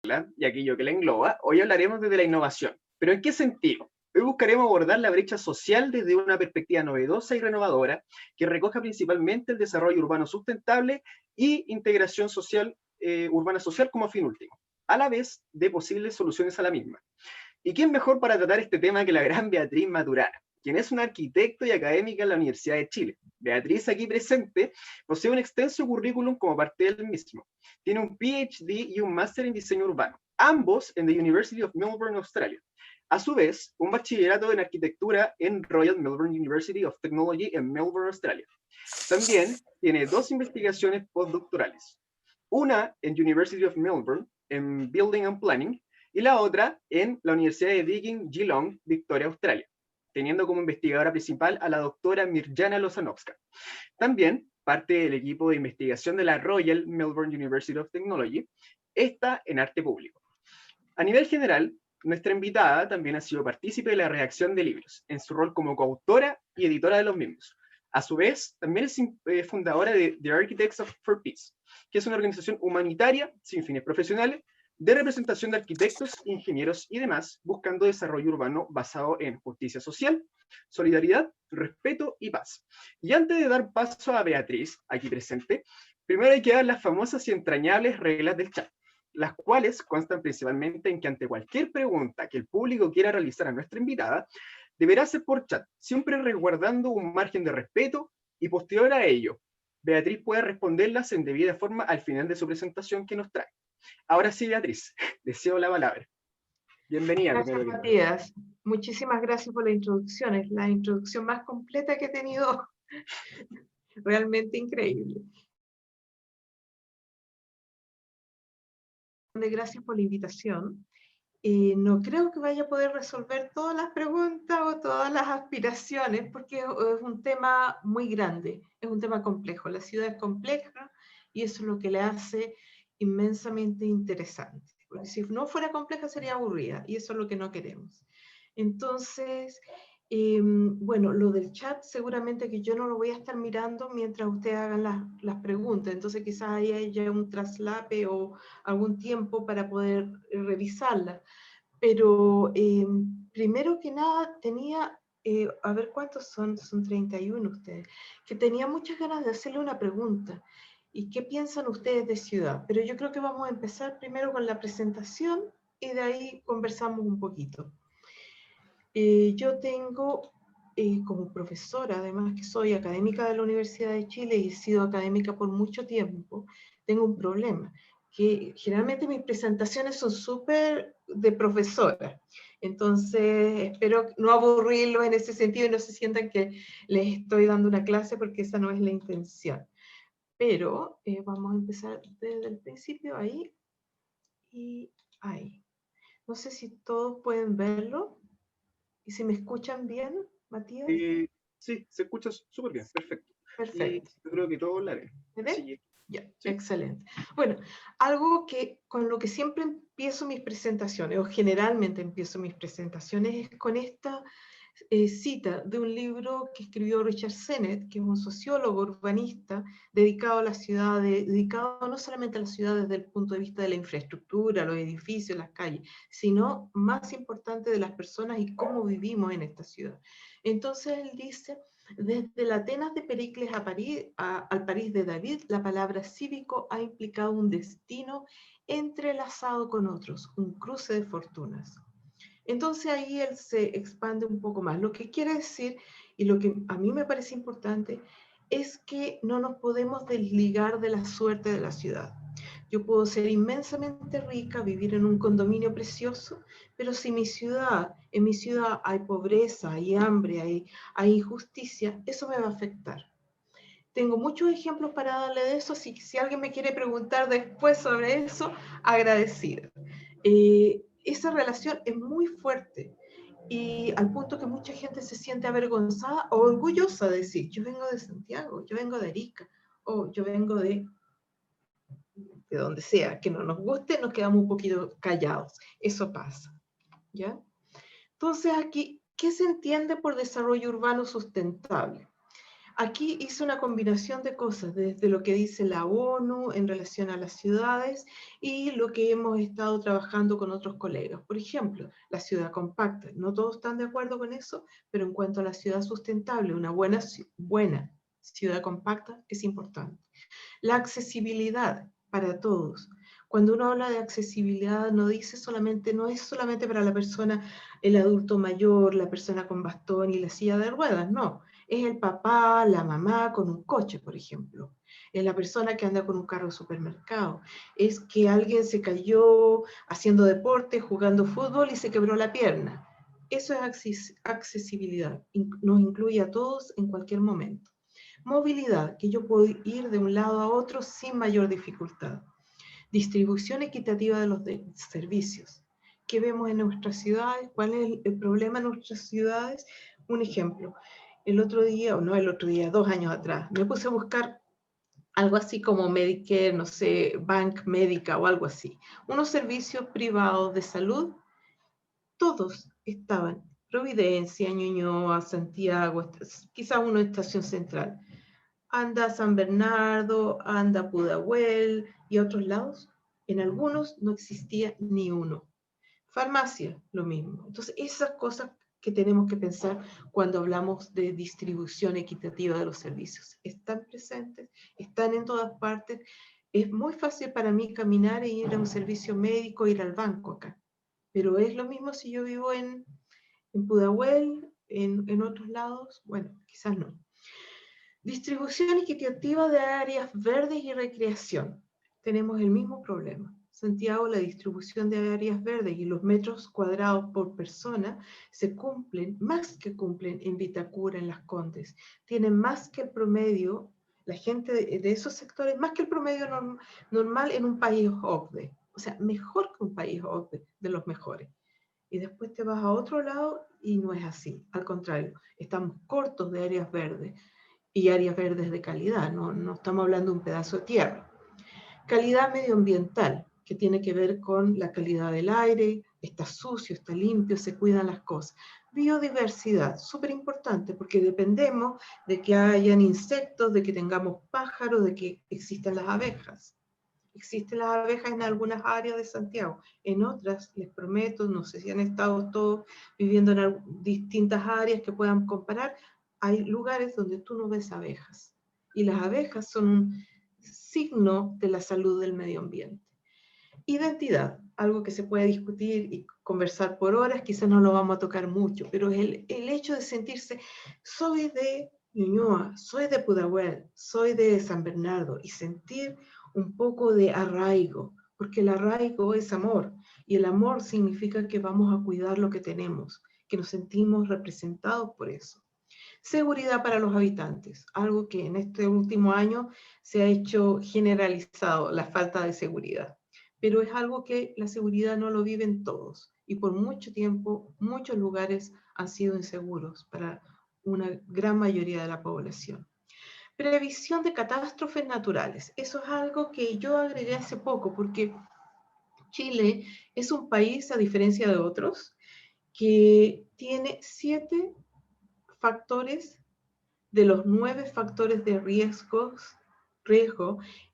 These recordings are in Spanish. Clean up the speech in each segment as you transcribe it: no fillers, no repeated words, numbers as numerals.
y aquello que la engloba, hoy hablaremos desde la innovación. ¿Pero en qué sentido? Hoy buscaremos abordar la brecha social desde una perspectiva novedosa y renovadora que recoja principalmente el desarrollo urbano sustentable y integración social, urbana social como fin último, a la vez de posibles soluciones a la misma. ¿Y quién mejor para tratar este tema que la gran Beatriz Maturana, quien es una arquitecto y académica en la Universidad de Chile? Beatriz, aquí presente, posee un extenso currículum como parte del mismo. Tiene un PhD y un máster en diseño urbano, ambos en the University of Melbourne, Australia. A su vez, un bachillerato en arquitectura en Royal Melbourne University of Technology en Melbourne, Australia. También tiene 2 investigaciones postdoctorales, una en University of Melbourne en Building and Planning y la otra en la Universidad de Deakin, Geelong, Victoria, Australia, teniendo como investigadora principal a la doctora Mirjana Lozanovska. También parte del equipo de investigación de la Royal Melbourne University of Technology, esta en arte público. A nivel general, nuestra invitada también ha sido partícipe de la redacción de libros, en su rol como coautora y editora de los mismos. A su vez, también es fundadora de The Architects for Peace, que es una organización humanitaria sin fines profesionales de representación de arquitectos, ingenieros y demás, buscando desarrollo urbano basado en justicia social, solidaridad, respeto y paz. Y antes de dar paso a Beatriz, aquí presente, primero hay que dar las famosas y entrañables reglas del chat, las cuales constan principalmente en que ante cualquier pregunta que el público quiera realizar a nuestra invitada, deberá ser por chat, siempre resguardando un margen de respeto y posterior a ello, Beatriz puede responderlas en debida forma al final de su presentación que nos trae. Ahora sí, Beatriz, deseo la palabra. Bienvenida. Gracias, Matías. Muchísimas gracias por la introducción. Es la introducción más completa que he tenido. Realmente increíble. Gracias por la invitación. No creo que vaya a poder resolver todas las preguntas o todas las aspiraciones, porque es un tema muy grande, es un tema complejo. La ciudad es compleja y eso es lo que le hace inmensamente interesante. Porque si no fuera compleja sería aburrida y eso es lo que no queremos. Entonces, bueno, lo del chat seguramente que yo no lo voy a estar mirando mientras ustedes hagan las preguntas, entonces quizás ahí haya un traslape o algún tiempo para poder revisarla. Pero primero que nada tenía, a ver cuántos son 31 ustedes, que tenía muchas ganas de hacerle una pregunta. ¿Y qué piensan ustedes de ciudad? Pero yo creo que vamos a empezar primero con la presentación y de ahí conversamos un poquito. Yo tengo, como profesora, además que soy académica de la Universidad de Chile y he sido académica por mucho tiempo, tengo un problema, que generalmente mis presentaciones son súper de profesora. Entonces, espero no aburrirlos en ese sentido y no se sientan que les estoy dando una clase porque esa no es la intención. Pero vamos a empezar desde el principio, ahí y ahí. No sé si todos pueden verlo. ¿Y si me escuchan bien, Matías? Sí, se escucha súper bien, perfecto. Perfecto. Y yo creo que todos la ven. ¿Me ven? Sí. Ya, Sí. excelente. Bueno, algo que con lo que siempre empiezo mis presentaciones, o generalmente empiezo mis presentaciones, es con esta cita de un libro que escribió Richard Sennett, que es un sociólogo urbanista dedicado a las ciudades, dedicado no solamente a las ciudades desde el punto de vista de la infraestructura, los edificios, las calles, sino más importante de las personas y cómo vivimos en esta ciudad. Entonces él dice, desde la Atenas de Pericles a París, al París de David, la palabra cívico ha implicado un destino entrelazado con otros, un cruce de fortunas. Entonces ahí él se expande un poco más. Lo que quiere decir, y lo que a mí me parece importante, es que no nos podemos desligar de la suerte de la ciudad. Yo puedo ser inmensamente rica, vivir en un condominio precioso, pero si en mi ciudad hay pobreza, hay hambre, hay injusticia, eso me va a afectar. Tengo muchos ejemplos para darle de eso, así que si alguien me quiere preguntar después sobre eso, agradecida. Esa relación es muy fuerte y al punto que mucha gente se siente avergonzada o orgullosa de decir, yo vengo de Santiago, yo vengo de Arica, o yo vengo de donde sea, que no nos guste, nos quedamos un poquito callados. Eso pasa, ¿ya? Entonces aquí, ¿qué se entiende por desarrollo urbano sustentable? Aquí hice una combinación de cosas, desde lo que dice la ONU en relación a las ciudades y lo que hemos estado trabajando con otros colegas. Por ejemplo, la ciudad compacta. No todos están de acuerdo con eso, pero en cuanto a la ciudad sustentable, una buena ciudad compacta es importante. La accesibilidad para todos. Cuando uno habla de accesibilidad, no dice solamente, no es solamente para la persona, el adulto mayor, la persona con bastón y la silla de ruedas, no. Es el papá, la mamá con un coche, por ejemplo. Es la persona que anda con un carro de supermercado. Es que alguien se cayó haciendo deporte, jugando fútbol y se quebró la pierna. Eso es accesibilidad. Nos incluye a todos en cualquier momento. Movilidad, que yo puedo ir de un lado a otro sin mayor dificultad. Distribución equitativa de los servicios. ¿Qué vemos en nuestras ciudades? ¿Cuál es el problema en nuestras ciudades? Un ejemplo. El otro día, o no el otro día, 2 años atrás, me puse a buscar algo así como Medicare, no sé, Bank Médica o algo así. Unos servicios privados de salud, todos estaban. Providencia, Ñuñoa, Santiago, quizás uno en Estación Central. Anda a San Bernardo, anda a Pudahuel y a otros lados. En algunos no existía ni uno. Farmacia, lo mismo. Entonces, esas cosas que tenemos que pensar cuando hablamos de distribución equitativa de los servicios. Están presentes, están en todas partes. Es muy fácil para mí caminar e ir a un servicio médico, ir al banco acá. Pero es lo mismo si yo vivo en Pudahuel, en otros lados. Bueno, quizás no. Distribución equitativa de áreas verdes y recreación. Tenemos el mismo problema. Santiago, la distribución de áreas verdes y los metros cuadrados por persona se cumplen, más que cumplen en Vitacura, en Las Condes. Tienen más que el promedio, la gente de esos sectores, más que el promedio normal en un país OCDE. O sea, mejor que un país OCDE, de los mejores. Y después te vas a otro lado y no es así. Al contrario, estamos cortos de áreas verdes y áreas verdes de calidad, no estamos hablando de un pedazo de tierra. Calidad medioambiental, que tiene que ver con la calidad del aire, está sucio, está limpio, se cuidan las cosas. Biodiversidad, súper importante, porque dependemos de que hayan insectos, de que tengamos pájaros, de que existan las abejas. Existen las abejas en algunas áreas de Santiago, en otras, les prometo, no sé si han estado todos viviendo en distintas áreas que puedan comparar, hay lugares donde tú no ves abejas. Y las abejas son un signo de la salud del medio ambiente. Identidad, algo que se puede discutir y conversar por horas, quizás no lo vamos a tocar mucho, pero es el hecho de sentirse, soy de Ñuñoa, soy de Pudahuel, soy de San Bernardo, y sentir un poco de arraigo, porque el arraigo es amor, y el amor significa que vamos a cuidar lo que tenemos, que nos sentimos representados por eso. Seguridad para los habitantes, algo que en este último año se ha hecho generalizado, la falta de seguridad. Pero es algo que la seguridad no lo viven todos y por mucho tiempo muchos lugares han sido inseguros para una gran mayoría de la población. Previsión de catástrofes naturales. Eso es algo que yo agregué hace poco porque Chile es un país, a diferencia de otros, que tiene 7 factores de los 9 factores de riesgo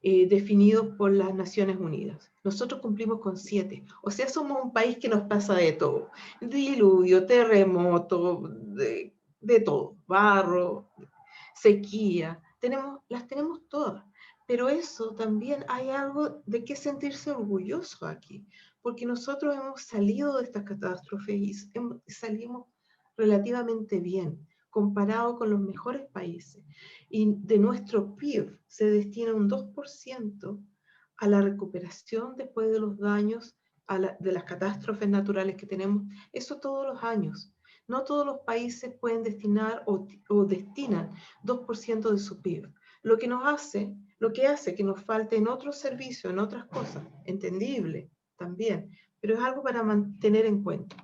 definidos por las Naciones Unidas. Nosotros cumplimos con 7. O sea, somos un país que nos pasa de todo. Diluvio, terremoto, de todo. Barro, sequía. Las tenemos todas. Pero eso también hay algo de qué sentirse orgulloso aquí. Porque nosotros hemos salido de estas catástrofes y salimos relativamente bien comparado con los mejores países. Y de nuestro PIB se destina un 2% a la recuperación después de los daños de las catástrofes naturales que tenemos, eso todos los años. No todos los países pueden destinar o destinan 2% de su PIB. Lo que hace que nos falte en otros servicios, en otras cosas, entendible también, pero es algo para mantener en cuenta.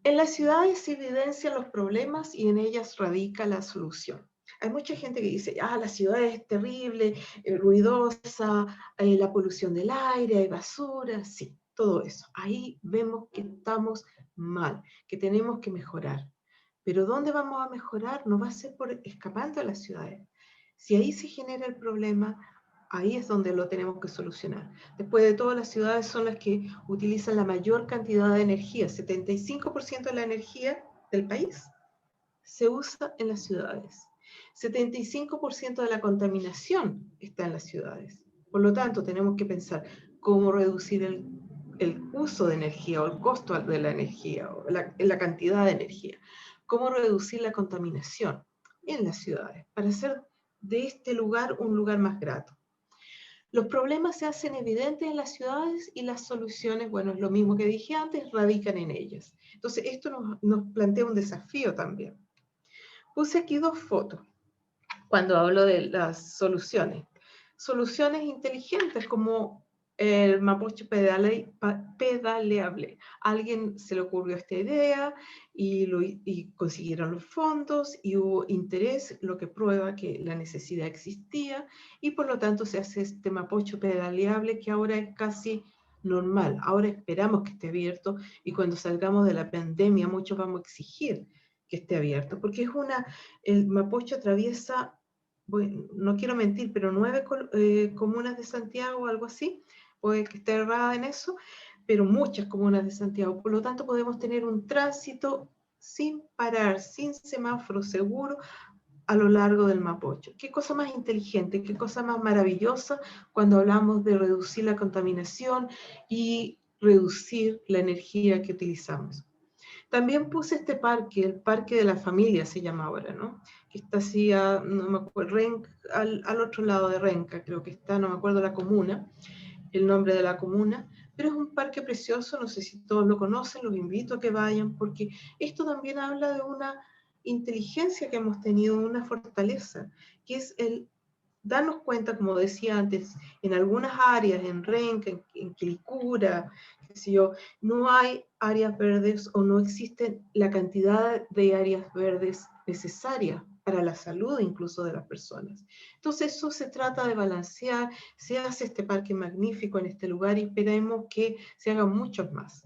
En las ciudades se evidencian los problemas y en ellas radica la solución. Hay mucha gente que dice, la ciudad es terrible, ruidosa, la polución del aire, hay basura, sí, todo eso. Ahí vemos que estamos mal, que tenemos que mejorar. Pero ¿dónde vamos a mejorar? No va a ser por escapando a las ciudades. Si ahí se genera el problema, ahí es donde lo tenemos que solucionar. Después de todo, las ciudades son las que utilizan la mayor cantidad de energía. 75% de la energía del país se usa en las ciudades. 75% de la contaminación está en las ciudades. Por lo tanto, tenemos que pensar cómo reducir el uso de energía o el costo de la energía o la cantidad de energía. Cómo reducir la contaminación en las ciudades para hacer de este lugar un lugar más grato. Los problemas se hacen evidentes en las ciudades y las soluciones, bueno, es lo mismo que dije antes, radican en ellas. Entonces, esto nos plantea un desafío también. Puse aquí dos fotos cuando hablo de las soluciones. Soluciones inteligentes como el Mapocho pedaleable. A alguien se le ocurrió esta idea y consiguieron los fondos y hubo interés, lo que prueba que la necesidad existía y por lo tanto se hace este Mapocho pedaleable que ahora es casi normal. Ahora esperamos que esté abierto y cuando salgamos de la pandemia muchos vamos a exigir que esté abierto porque el Mapocho atraviesa, bueno, no quiero mentir, pero 9 comunas de Santiago, algo así, puede que esté errada en eso, pero muchas comunas de Santiago. Por lo tanto, podemos tener un tránsito sin parar, sin semáforo seguro a lo largo del Mapocho. ¿Qué cosa más inteligente, qué cosa más maravillosa cuando hablamos de reducir la contaminación y reducir la energía que utilizamos? También puse este parque, el Parque de la Familia se llama ahora, ¿no? Que está así, no me acuerdo, al otro lado de Renca, creo que está, no me acuerdo la comuna, el nombre de la comuna, pero es un parque precioso, no sé si todos lo conocen, los invito a que vayan, porque esto también habla de una inteligencia que hemos tenido, una fortaleza, que es el darnos cuenta, como decía antes, en algunas áreas, en Renca, en Quilicura, qué sé yo, no hay áreas verdes o no existe la cantidad de áreas verdes necesarias para la salud incluso de las personas. Entonces eso se trata de balancear, se hace este parque magnífico en este lugar y esperemos que se hagan muchos más.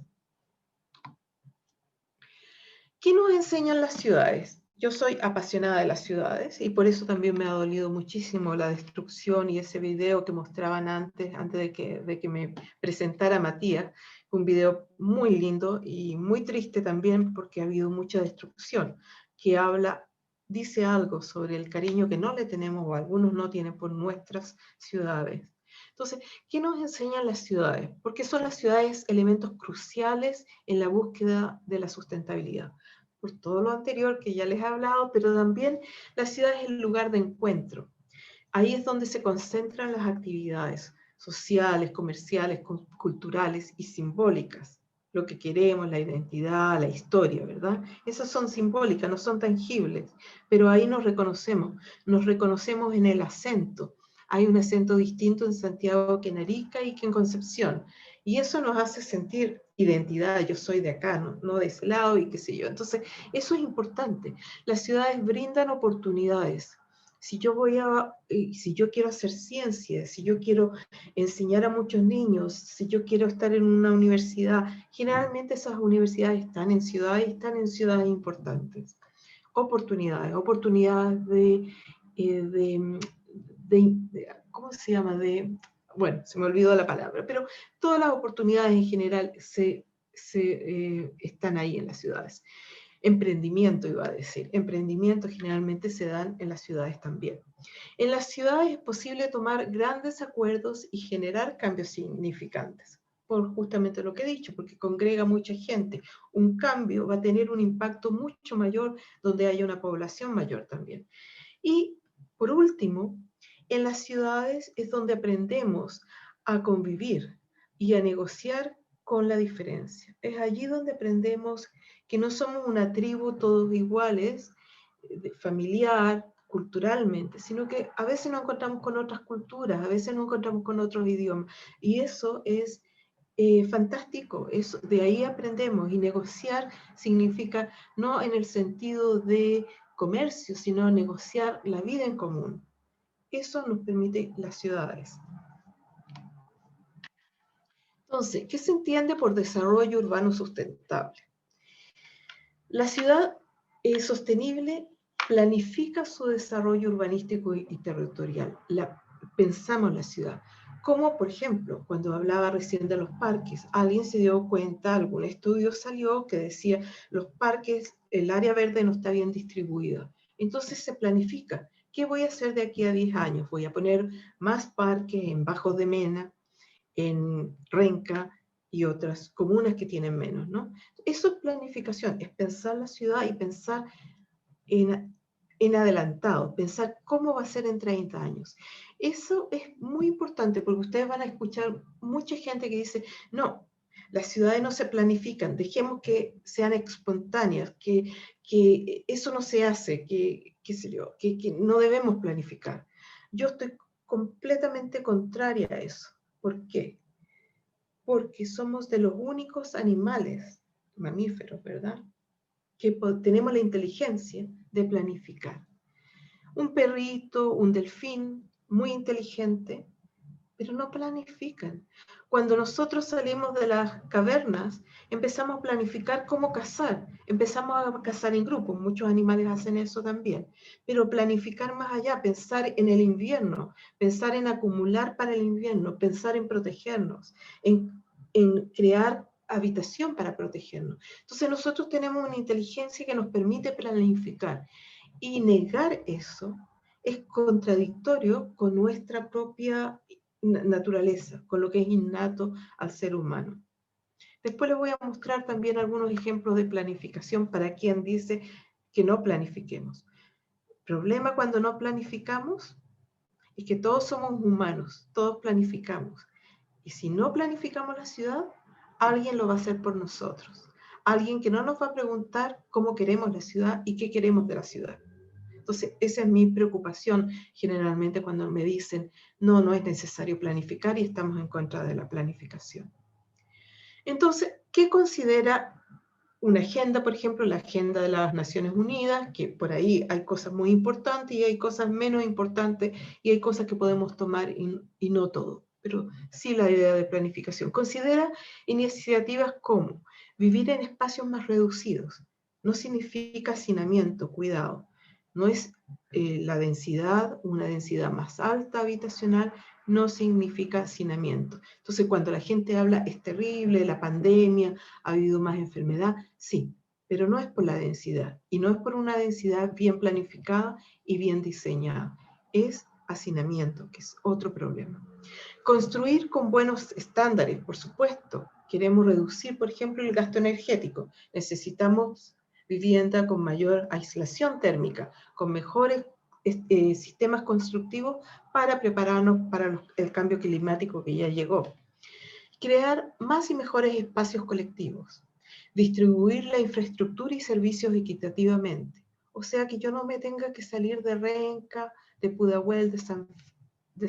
¿Qué nos enseñan las ciudades? Yo soy apasionada de las ciudades y por eso también me ha dolido muchísimo la destrucción y ese video que mostraban antes de que me presentara Matías, un video muy lindo y muy triste también porque ha habido mucha destrucción, que dice algo sobre el cariño que no le tenemos o algunos no tienen por nuestras ciudades. Entonces, ¿qué nos enseñan las ciudades? Porque son las ciudades elementos cruciales en la búsqueda de la sustentabilidad por todo lo anterior que ya les he hablado, pero también la ciudad es el lugar de encuentro. Ahí es donde se concentran las actividades sociales, comerciales, culturales y simbólicas. Lo que queremos, la identidad, la historia, ¿verdad? Esas son simbólicas, no son tangibles, pero ahí nos reconocemos en el acento. Hay un acento distinto en Santiago que en Arica y que en Concepción. Y eso nos hace sentir identidad, yo soy de acá, no de ese lado y qué sé yo. Entonces, eso es importante. Las ciudades brindan oportunidades. Si yo quiero hacer ciencia, si yo quiero enseñar a muchos niños, si yo quiero estar en una universidad, generalmente esas universidades están en ciudades importantes. Oportunidades ¿cómo se llama? Bueno, se me olvidó la palabra, pero todas las oportunidades en general están ahí en las ciudades. Emprendimiento, iba a decir. Emprendimiento generalmente se dan en las ciudades también. En las ciudades es posible tomar grandes acuerdos y generar cambios significantes, por justamente lo que he dicho, porque congrega mucha gente. Un cambio va a tener un impacto mucho mayor donde haya una población mayor también. Y por último, en las ciudades es donde aprendemos a convivir y a negociar con la diferencia. Es allí donde aprendemos que no somos una tribu todos iguales, familiar, culturalmente, sino que a veces nos encontramos con otras culturas, a veces nos encontramos con otros idiomas. Y eso es fantástico, de ahí aprendemos. Y negociar significa no en el sentido de comercio, sino negociar la vida en común. Eso nos permite las ciudades. Entonces, ¿qué se entiende por desarrollo urbano sustentable? La ciudad Sostenible planifica su desarrollo urbanístico y territorial. Pensamos la ciudad. Como, por ejemplo, cuando hablaba recién de los parques, alguien se dio cuenta, algún estudio salió que decía, los parques, el área verde no está bien distribuida. Entonces se planifica. ¿Qué voy a hacer de aquí a 10 años? Voy a poner más parques en Bajos de Mena, en Renca y otras comunas que tienen menos, ¿no? Eso es planificación, es pensar la ciudad y pensar en adelantado, pensar cómo va a ser en 30 años. Eso es muy importante porque ustedes van a escuchar mucha gente que dice, no, las ciudades no se planifican, dejemos que sean espontáneas, que eso no se hace, qué sé yo, que no debemos planificar. Yo estoy completamente contraria a eso. ¿Por qué? Porque somos de los únicos animales, mamíferos, ¿verdad?, que tenemos la inteligencia de planificar. Un perrito, un delfín, muy inteligente, pero no planifican. Cuando nosotros salimos de las cavernas, empezamos a planificar cómo cazar. Empezamos a cazar en grupos, muchos animales hacen eso también. Pero planificar más allá, pensar en el invierno, pensar en acumular para el invierno, pensar en protegernos, en crear habitación para protegernos. Entonces nosotros tenemos una inteligencia que nos permite planificar, y negar eso es contradictorio con nuestra propia naturaleza, con lo que es innato al ser humano. Después les voy a mostrar también algunos ejemplos de planificación para quien dice que no planifiquemos. El problema cuando no planificamos es que todos somos humanos, todos planificamos. Y si no planificamos la ciudad, alguien lo va a hacer por nosotros. Alguien que no nos va a preguntar cómo queremos la ciudad y qué queremos de la ciudad. Entonces, esa es mi preocupación generalmente cuando me dicen, no, no es necesario planificar y estamos en contra de la planificación. Entonces, ¿qué considera una agenda? Por ejemplo, la agenda de las Naciones Unidas, que por ahí hay cosas muy importantes y hay cosas menos importantes y hay cosas que podemos tomar y no todo, pero sí la idea de planificación. Considera iniciativas como vivir en espacios más reducidos. No significa hacinamiento, cuidado. No es la densidad, una densidad más alta habitacional, no significa hacinamiento. Entonces, cuando la gente habla, es terrible, la pandemia, ha habido más enfermedad, sí, pero no es por la densidad, y no es por una densidad bien planificada y bien diseñada. Es hacinamiento, que es otro problema. Construir con buenos estándares, por supuesto. Queremos reducir, por ejemplo, el gasto energético. Necesitamos vivienda con mayor aislación térmica, con mejores sistemas constructivos para prepararnos para el cambio climático que ya llegó. Crear más y mejores espacios colectivos. Distribuir la infraestructura y servicios equitativamente. O sea, que yo no me tenga que salir de Renca, de Pudahuel, de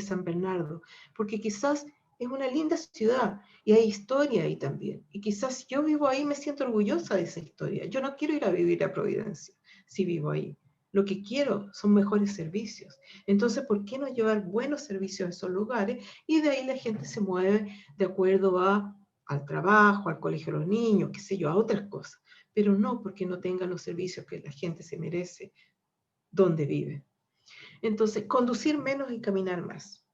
San Bernardo, porque quizás es una linda ciudad y hay historia ahí también. Y quizás si yo vivo ahí me siento orgullosa de esa historia. Yo no quiero ir a vivir a Providencia si vivo ahí. Lo que quiero son mejores servicios. Entonces, ¿por qué no llevar buenos servicios a esos lugares? Y de ahí la gente se mueve de acuerdo al trabajo, al colegio de los niños, qué sé yo, a otras cosas. Pero no porque no tengan los servicios que la gente se merece donde vive. Entonces, conducir menos y caminar más.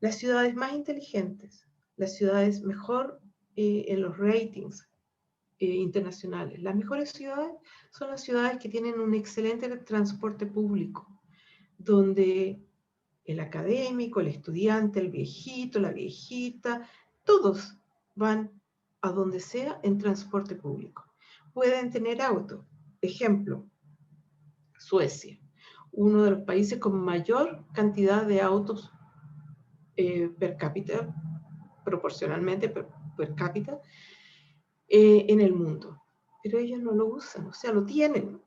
Las ciudades más inteligentes, las ciudades mejor en los ratings internacionales. Las mejores ciudades son las ciudades que tienen un excelente transporte público, donde el académico, el estudiante, el viejito, la viejita, todos van a donde sea en transporte público. Pueden tener auto. Ejemplo, Suecia, uno de los países con mayor cantidad de autos per cápita, proporcionalmente per cápita, en el mundo. Pero ellos no lo usan, o sea, lo tienen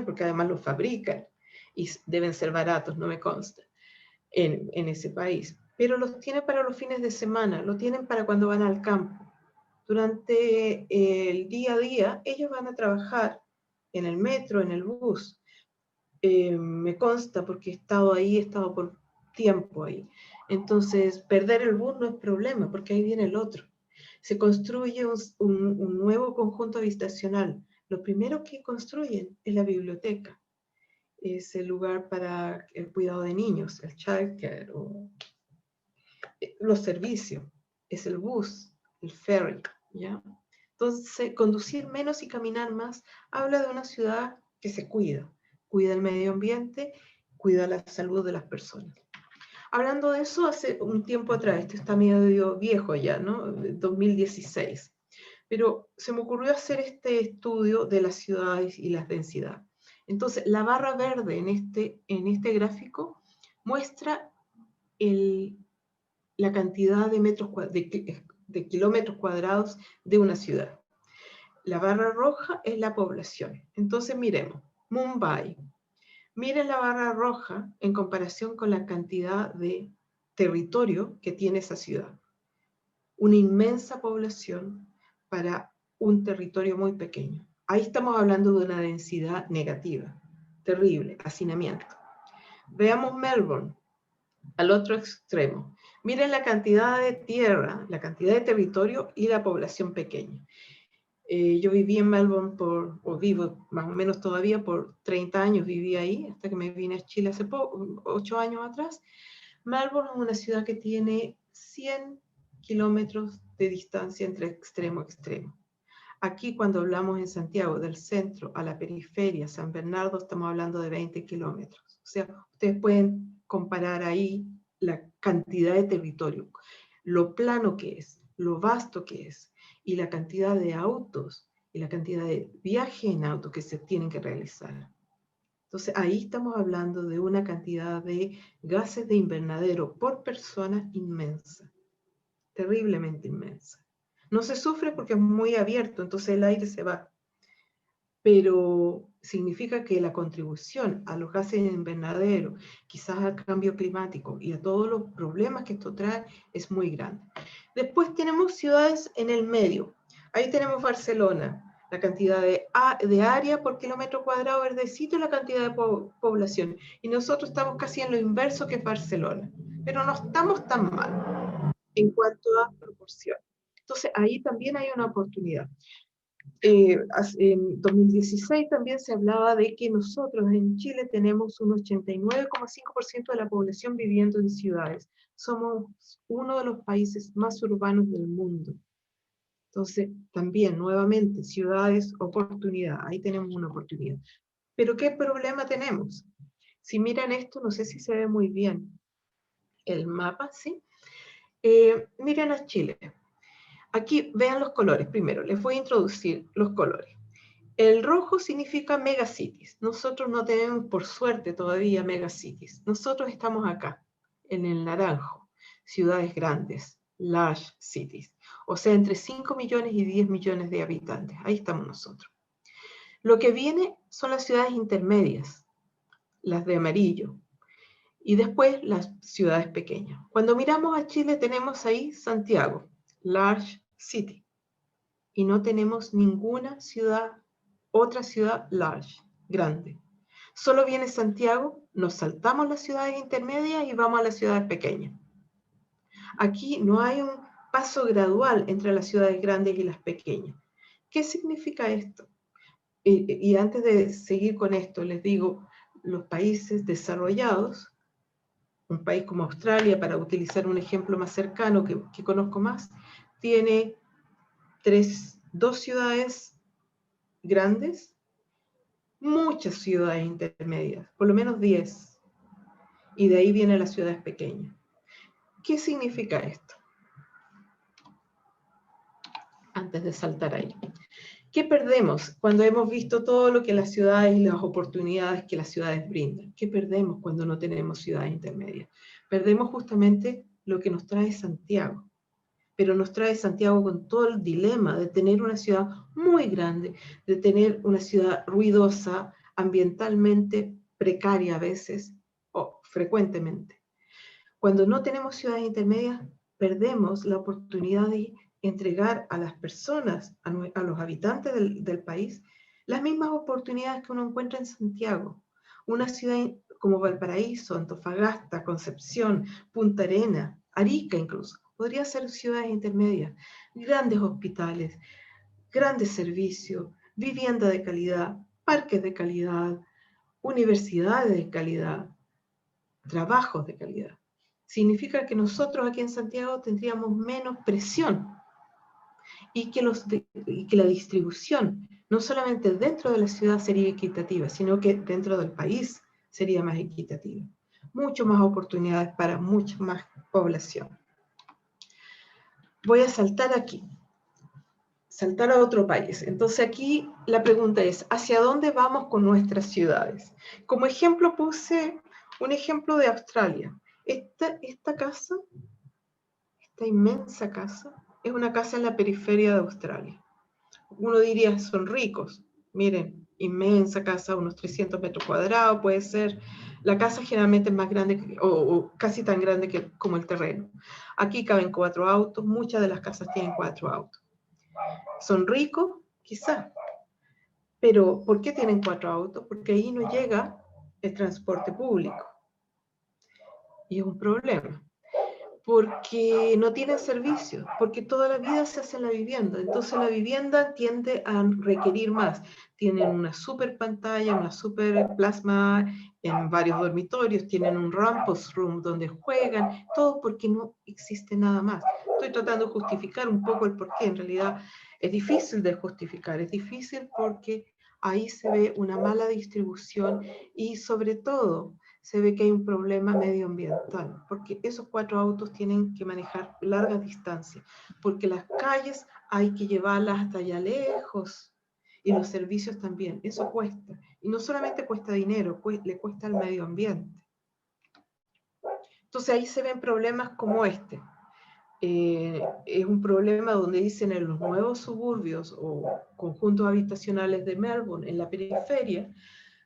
porque además lo fabrican y deben ser baratos, no me consta, en ese país. Pero los tienen para los fines de semana, lo tienen para cuando van al campo. Durante el día a día, ellos van a trabajar en el metro, en el bus. Me consta porque he estado ahí, he estado por tiempo ahí. Entonces, perder el bus no es problema, porque ahí viene el otro. Se construye un nuevo conjunto habitacional lo primero que construyen es la biblioteca. Es el lugar para el cuidado de niños, el childcare, o los servicios, es el bus, el ferry, ¿ya? Entonces, conducir menos y caminar más habla de una ciudad que se cuida el medio ambiente, cuida la salud de las personas. Hablando de eso, hace un tiempo atrás, esto está medio viejo ya, ¿no? 2016, pero se me ocurrió hacer este estudio de las ciudades y las densidades. Entonces, la barra verde en este gráfico muestra la cantidad de, de kilómetros cuadrados de una ciudad. La barra roja es la población. Entonces, miremos, Mumbai. Miren la barra roja en comparación con la cantidad de territorio que tiene esa ciudad. Una inmensa población para un territorio muy pequeño. Ahí estamos hablando de una densidad negativa, terrible, hacinamiento. Veamos Melbourne, al otro extremo. Miren la cantidad de tierra, la cantidad de territorio y la población pequeña. Yo viví en Melbourne o vivo más o menos todavía por 30 años, viví ahí, hasta que me vine a Chile hace 8 años atrás. Melbourne es una ciudad que tiene 100 kilómetros de distancia entre extremo a extremo. Aquí cuando hablamos en Santiago, del centro a la periferia, San Bernardo, estamos hablando de 20 kilómetros. O sea, ustedes pueden comparar ahí la cantidad de territorio, lo plano que es, lo vasto que es, y la cantidad de autos y la cantidad de viajes en auto que se tienen que realizar. Entonces, ahí estamos hablando de una cantidad de gases de invernadero por persona inmensa, terriblemente inmensa. No se sufre porque es muy abierto, entonces el aire se va. Pero significa que la contribución a los gases de invernadero, quizás al cambio climático y a todos los problemas que esto trae, es muy grande. Después tenemos ciudades en el medio. Ahí tenemos Barcelona, la cantidad de área por kilómetro cuadrado verdecito y la cantidad de población. Y nosotros estamos casi en lo inverso que Barcelona. Pero no estamos tan mal en cuanto a proporción. Entonces ahí también hay una oportunidad. En 2016 también se hablaba de que nosotros en Chile tenemos un 89,5% de la población viviendo en ciudades. Somos uno de los países más urbanos del mundo. Entonces, también, nuevamente, ciudades, oportunidad. Ahí tenemos una oportunidad. Pero ¿qué problema tenemos? Si miran esto, no sé si se ve muy bien el mapa, ¿sí? Miren a Chile. Aquí vean los colores. Primero, les voy a introducir los colores. El rojo significa megacities. Nosotros no tenemos, por suerte, todavía megacities. Nosotros estamos acá, en el naranjo, ciudades grandes, large cities. O sea, entre 5 millones y 10 millones de habitantes. Ahí estamos nosotros. Lo que viene son las ciudades intermedias, las de amarillo. Y después las ciudades pequeñas. Cuando miramos a Chile tenemos ahí Santiago, large city. Y no tenemos ninguna ciudad, otra ciudad large, grande. Solo viene Santiago, nos saltamos las ciudades intermedias y vamos a las ciudades pequeñas. Aquí no hay un paso gradual entre las ciudades grandes y las pequeñas. ¿Qué significa esto? Y antes de seguir con esto, les digo, los países desarrollados, un país como Australia, para utilizar un ejemplo más cercano que conozco más, tiene 2 ciudades grandes, muchas ciudades intermedias, por lo menos 10, y de ahí vienen las ciudades pequeñas. ¿Qué significa esto? Antes de saltar ahí. ¿Qué perdemos cuando hemos visto todo lo que las ciudades y las oportunidades que las ciudades brindan? ¿Qué perdemos cuando no tenemos ciudades intermedias? Perdemos justamente lo que nos trae Santiago. Pero nos trae Santiago con todo el dilema de tener una ciudad muy grande, de tener una ciudad ruidosa, ambientalmente precaria a veces, o frecuentemente. Cuando no tenemos ciudades intermedias, perdemos la oportunidad de entregar a las personas, a los habitantes del país, las mismas oportunidades que uno encuentra en Santiago. Una ciudad como Valparaíso, Antofagasta, Concepción, Punta Arenas, Arica incluso, podría ser ciudades intermedias, grandes hospitales, grandes servicios, vivienda de calidad, parques de calidad, universidades de calidad, trabajos de calidad. Significa que nosotros aquí en Santiago tendríamos menos presión y que la distribución, no solamente dentro de la ciudad sería equitativa, sino que dentro del país sería más equitativa. Mucho más oportunidades para mucha más población. Voy a saltar aquí, saltar a otro país. Entonces aquí la pregunta es, ¿hacia dónde vamos con nuestras ciudades? Como ejemplo puse un ejemplo de Australia. Esta casa, esta inmensa casa, es una casa en la periferia de Australia. Uno diría, son ricos. Miren, inmensa casa, unos 300 metros cuadrados, puede ser. La casa generalmente es más grande, o casi tan grande como el terreno. Aquí caben 4 autos, muchas de las casas tienen 4 autos. ¿Son ricos? Quizá. Pero, ¿por qué tienen 4 autos? Porque ahí no llega el transporte público. Y es un problema. Porque no tienen servicios, porque toda la vida se hace en la vivienda. Entonces la vivienda tiende a requerir más. Tienen una super pantalla, una super plasma en varios dormitorios, tienen un rumpus room donde juegan, todo porque no existe nada más. Estoy tratando de justificar un poco el porqué. En realidad es difícil de justificar, es difícil porque ahí se ve una mala distribución y sobre todo se ve que hay un problema medioambiental, porque esos 4 autos tienen que manejar largas distancias, porque las calles hay que llevarlas hasta allá lejos, y los servicios también, eso cuesta, y no solamente cuesta dinero, le cuesta al medio ambiente. Entonces ahí se ven problemas como este. Es un problema donde dicen en los nuevos suburbios o conjuntos habitacionales de Melbourne, en la periferia,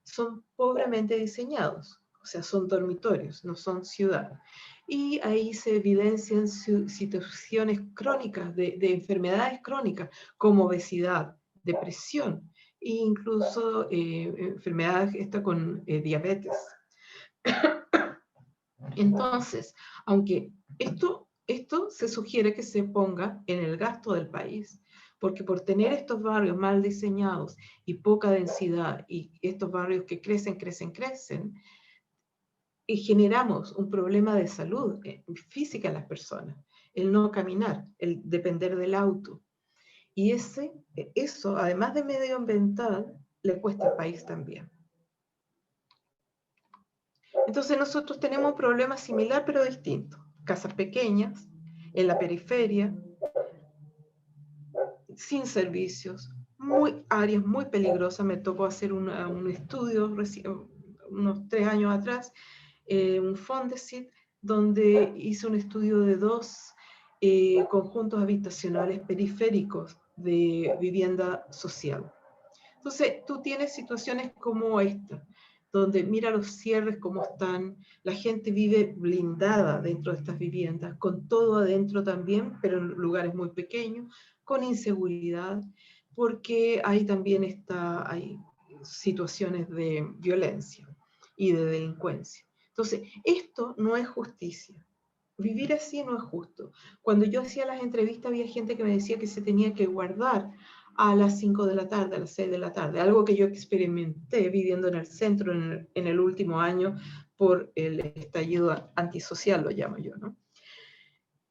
son pobremente diseñados, o sea, son dormitorios, no son ciudad. Y ahí se evidencian situaciones crónicas, de enfermedades crónicas, como obesidad, depresión, e incluso enfermedades con diabetes. Entonces, aunque esto se sugiere que se ponga en el gasto del país, porque por tener estos barrios mal diseñados y poca densidad, y estos barrios que crecen, y generamos un problema de salud física en las personas, el no caminar, el depender del auto. Y eso, además de medioambiental, le cuesta al país también. Entonces nosotros tenemos un problema similar pero distinto. Casas pequeñas, en la periferia, sin servicios, áreas muy peligrosas. Me tocó hacer un estudio unos 3 años atrás, un Fondesit, donde hice un estudio de 2 conjuntos habitacionales periféricos de vivienda social. Entonces, tú tienes situaciones como esta, donde mira los cierres cómo están, la gente vive blindada dentro de estas viviendas, con todo adentro también, pero en lugares muy pequeños, con inseguridad, porque ahí también hay situaciones de violencia y de delincuencia. Entonces, esto no es justicia. Vivir así no es justo. Cuando yo hacía las entrevistas había gente que me decía que se tenía que guardar a las 5 de la tarde, a las 6 de la tarde, algo que yo experimenté viviendo en el centro en el último año por el estallido antisocial, lo llamo yo, ¿no?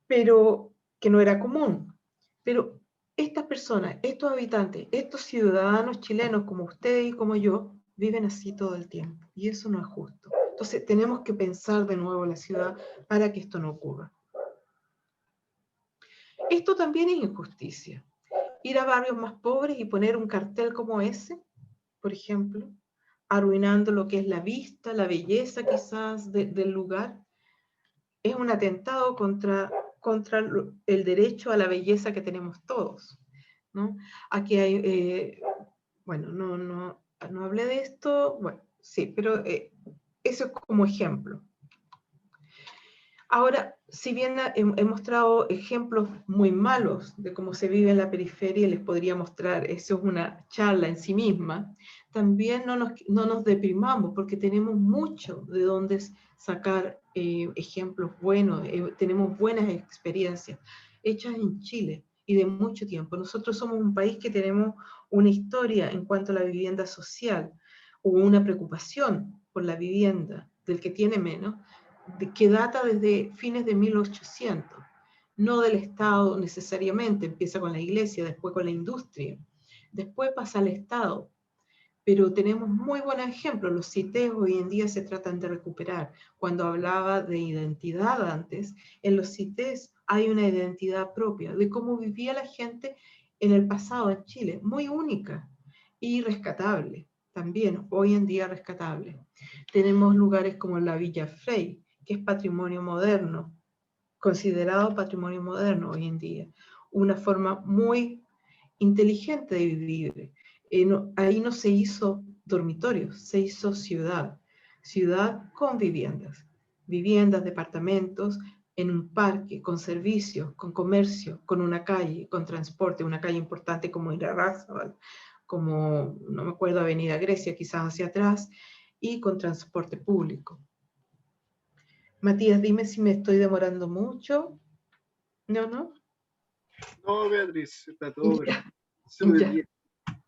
Pero que no era común. Pero estas personas, estos habitantes, estos ciudadanos chilenos como ustedes y como yo, viven así todo el tiempo, y eso no es justo. Entonces tenemos que pensar de nuevo la ciudad para que esto no ocurra. Esto también es injusticia. Ir a barrios más pobres y poner un cartel como ese, por ejemplo, arruinando lo que es la vista, la belleza quizás del lugar, es un atentado contra el derecho a la belleza que tenemos todos, ¿no? Aquí hay, bueno, no hablé de esto, bueno, sí, pero eso es como ejemplo. Ahora, si bien he mostrado ejemplos muy malos de cómo se vive en la periferia, les podría mostrar, eso es una charla en sí misma, también no nos deprimamos porque tenemos mucho de donde sacar ejemplos buenos, tenemos buenas experiencias hechas en Chile y de mucho tiempo. Nosotros somos un país que tenemos una historia en cuanto a la vivienda social, o una preocupación por la vivienda del que tiene menos, que data desde fines de 1800, no del Estado necesariamente, empieza con la iglesia, después con la industria, después pasa al Estado, pero tenemos muy buenos ejemplos. Los CITES hoy en día se tratan de recuperar. Cuando hablaba de identidad antes, en los CITES hay una identidad propia de cómo vivía la gente en el pasado en Chile, muy única y rescatable, también hoy en día rescatable. Tenemos lugares como la Villa Frey, que es patrimonio moderno, considerado patrimonio moderno hoy en día, una forma muy inteligente de vivir. Ahí no se hizo dormitorios, se hizo ciudad, ciudad con viviendas, viviendas, departamentos, en un parque, con servicios, con comercio, con una calle, con transporte, una calle importante como Irarrázaval, como, no me acuerdo, Avenida Grecia, quizás hacia atrás, y con transporte público. Matías, dime si me estoy demorando mucho. No, no. No, Beatriz, está todo Ya, súper ya, bien.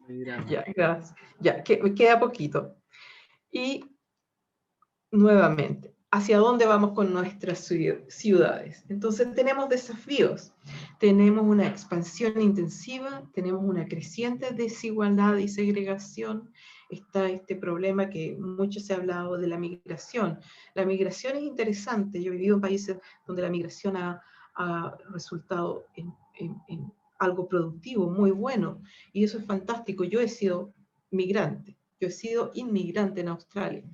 Mira, ya, gracias. Ya, me queda poquito. Y nuevamente, ¿hacia dónde vamos con nuestras ciudades? Entonces tenemos desafíos. Tenemos una expansión intensiva, tenemos una creciente desigualdad y segregación. Está este problema que mucho se ha hablado de la migración. La migración es interesante. Yo he vivido en países donde la migración ha resultado en algo productivo, muy bueno, y eso es fantástico. Yo he sido migrante, yo he sido inmigrante en Australia.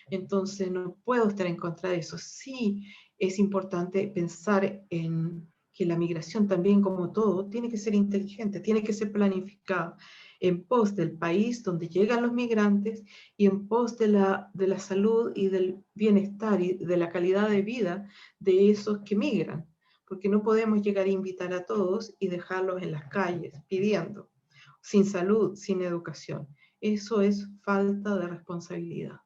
Entonces no puedo estar en contra de eso. Sí es importante pensar en que la migración también, como todo, tiene que ser inteligente, tiene que ser planificada en pos del país donde llegan los migrantes y en pos de la salud y del bienestar y de la calidad de vida de esos que migran, porque no podemos llegar a invitar a todos y dejarlos en las calles pidiendo, sin salud, sin educación. Eso es falta de responsabilidad.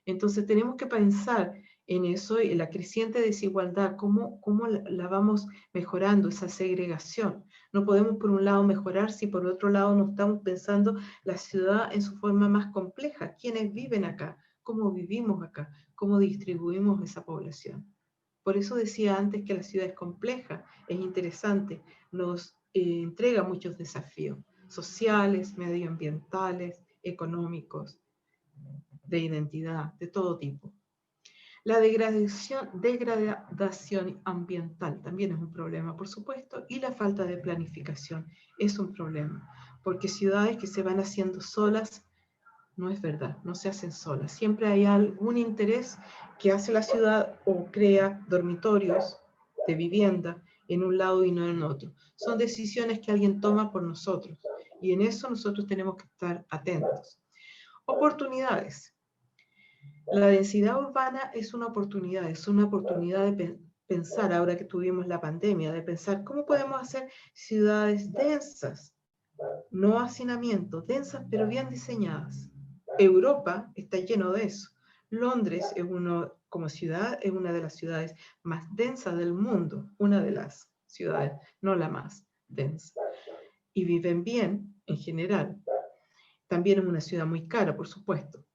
Entonces tenemos que pensar en eso y en la creciente desigualdad, cómo la vamos mejorando, esa segregación. No podemos por un lado mejorar si por otro lado no estamos pensando la ciudad en su forma más compleja. ¿Quiénes viven acá? ¿Cómo vivimos acá? ¿Cómo distribuimos esa población? Por eso decía antes que la ciudad es compleja, es interesante, nos entrega muchos desafíos sociales, medioambientales, económicos, de identidad, de todo tipo. La degradación ambiental también es un problema, por supuesto, y la falta de planificación es un problema, porque ciudades que se van haciendo solas, no es verdad, no se hacen solas. Siempre hay algún interés que hace la ciudad o crea dormitorios de vivienda en un lado y no en otro. Son decisiones que alguien toma por nosotros, y en eso nosotros tenemos que estar atentos. Oportunidades. La densidad urbana es una oportunidad de pensar, ahora que tuvimos la pandemia, de pensar cómo podemos hacer ciudades densas, no hacinamiento, densas pero bien diseñadas. Europa está lleno de eso. Londres es como ciudad, es una de las ciudades más densas del mundo, una de las ciudades, no la más densa. Y viven bien en general. También es una ciudad muy cara, por supuesto.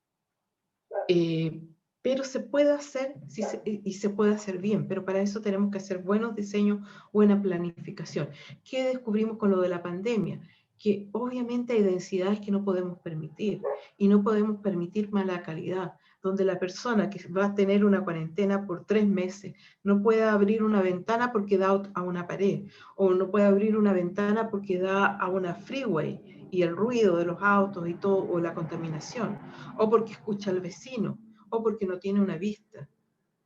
Pero se puede hacer y se puede hacer bien, pero para eso tenemos que hacer buenos diseños, buena planificación. ¿Qué descubrimos con lo de la pandemia? Que obviamente hay densidades que no podemos permitir y no podemos permitir mala calidad, donde la persona que va a tener una cuarentena por 3 meses no puede abrir una ventana porque da a una pared, o no puede abrir una ventana porque da a una freeway y el ruido de los autos y todo, o la contaminación, o porque escucha al vecino, o porque no tiene una vista,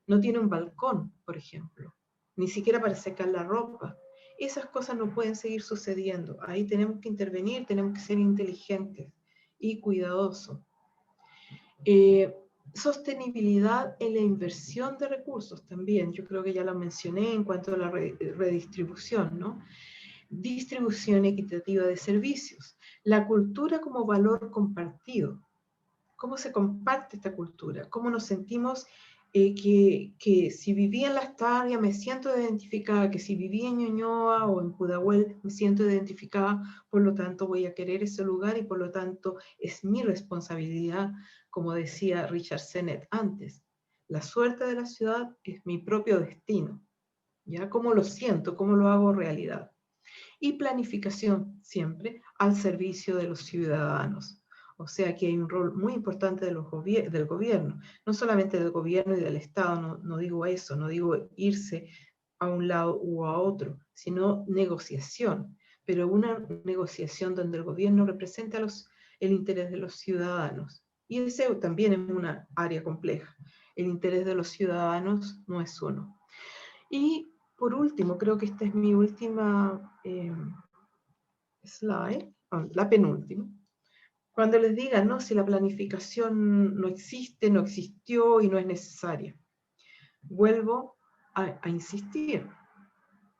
no tiene un balcón, por ejemplo, ni siquiera para secar la ropa. Esas cosas no pueden seguir sucediendo. Ahí tenemos que intervenir, tenemos que ser inteligentes y cuidadosos. Sostenibilidad en la inversión de recursos también, yo creo que ya lo mencioné en cuanto a la redistribución, ¿no? Distribución equitativa de servicios, la cultura como valor compartido. ¿Cómo se comparte esta cultura? ¿Cómo nos sentimos que si vivía en Las Tarrias me siento identificada, que si vivía en Ñuñoa o en Pudahuel me siento identificada, por lo tanto voy a querer ese lugar y por lo tanto es mi responsabilidad, como decía Richard Sennett antes. La suerte de la ciudad es mi propio destino, ¿ya? ¿Cómo lo siento? ¿Cómo lo hago realidad? Y planificación siempre al servicio de los ciudadanos. O sea que hay un rol muy importante del gobierno, no solamente del gobierno y del Estado, no digo eso, no digo irse a un lado u a otro, sino negociación, pero una negociación donde el gobierno represente el interés de los ciudadanos. Y ese también es una área compleja. El interés de los ciudadanos no es uno. Y por último, creo que esta es mi última slide, la penúltima. Cuando les digan, ¿no? Si la planificación no existe, no existió y no es necesaria. Vuelvo a insistir.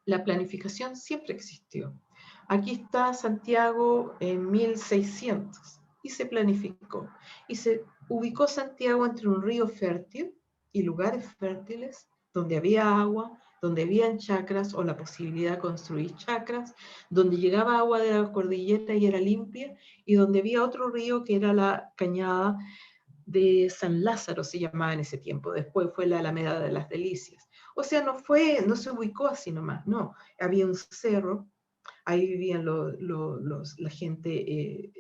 La planificación siempre existió. Aquí está Santiago en 1600 y se planificó. Y se ubicó Santiago entre un río fértil y lugares fértiles donde había agua, donde habían chacras o la posibilidad de construir chacras, donde llegaba agua de la cordillera y era limpia, y donde había otro río que era la cañada de San Lázaro, se llamaba en ese tiempo, después fue la Alameda de las Delicias. O sea, no se ubicó así nomás, no, había un cerro, ahí vivían la gente,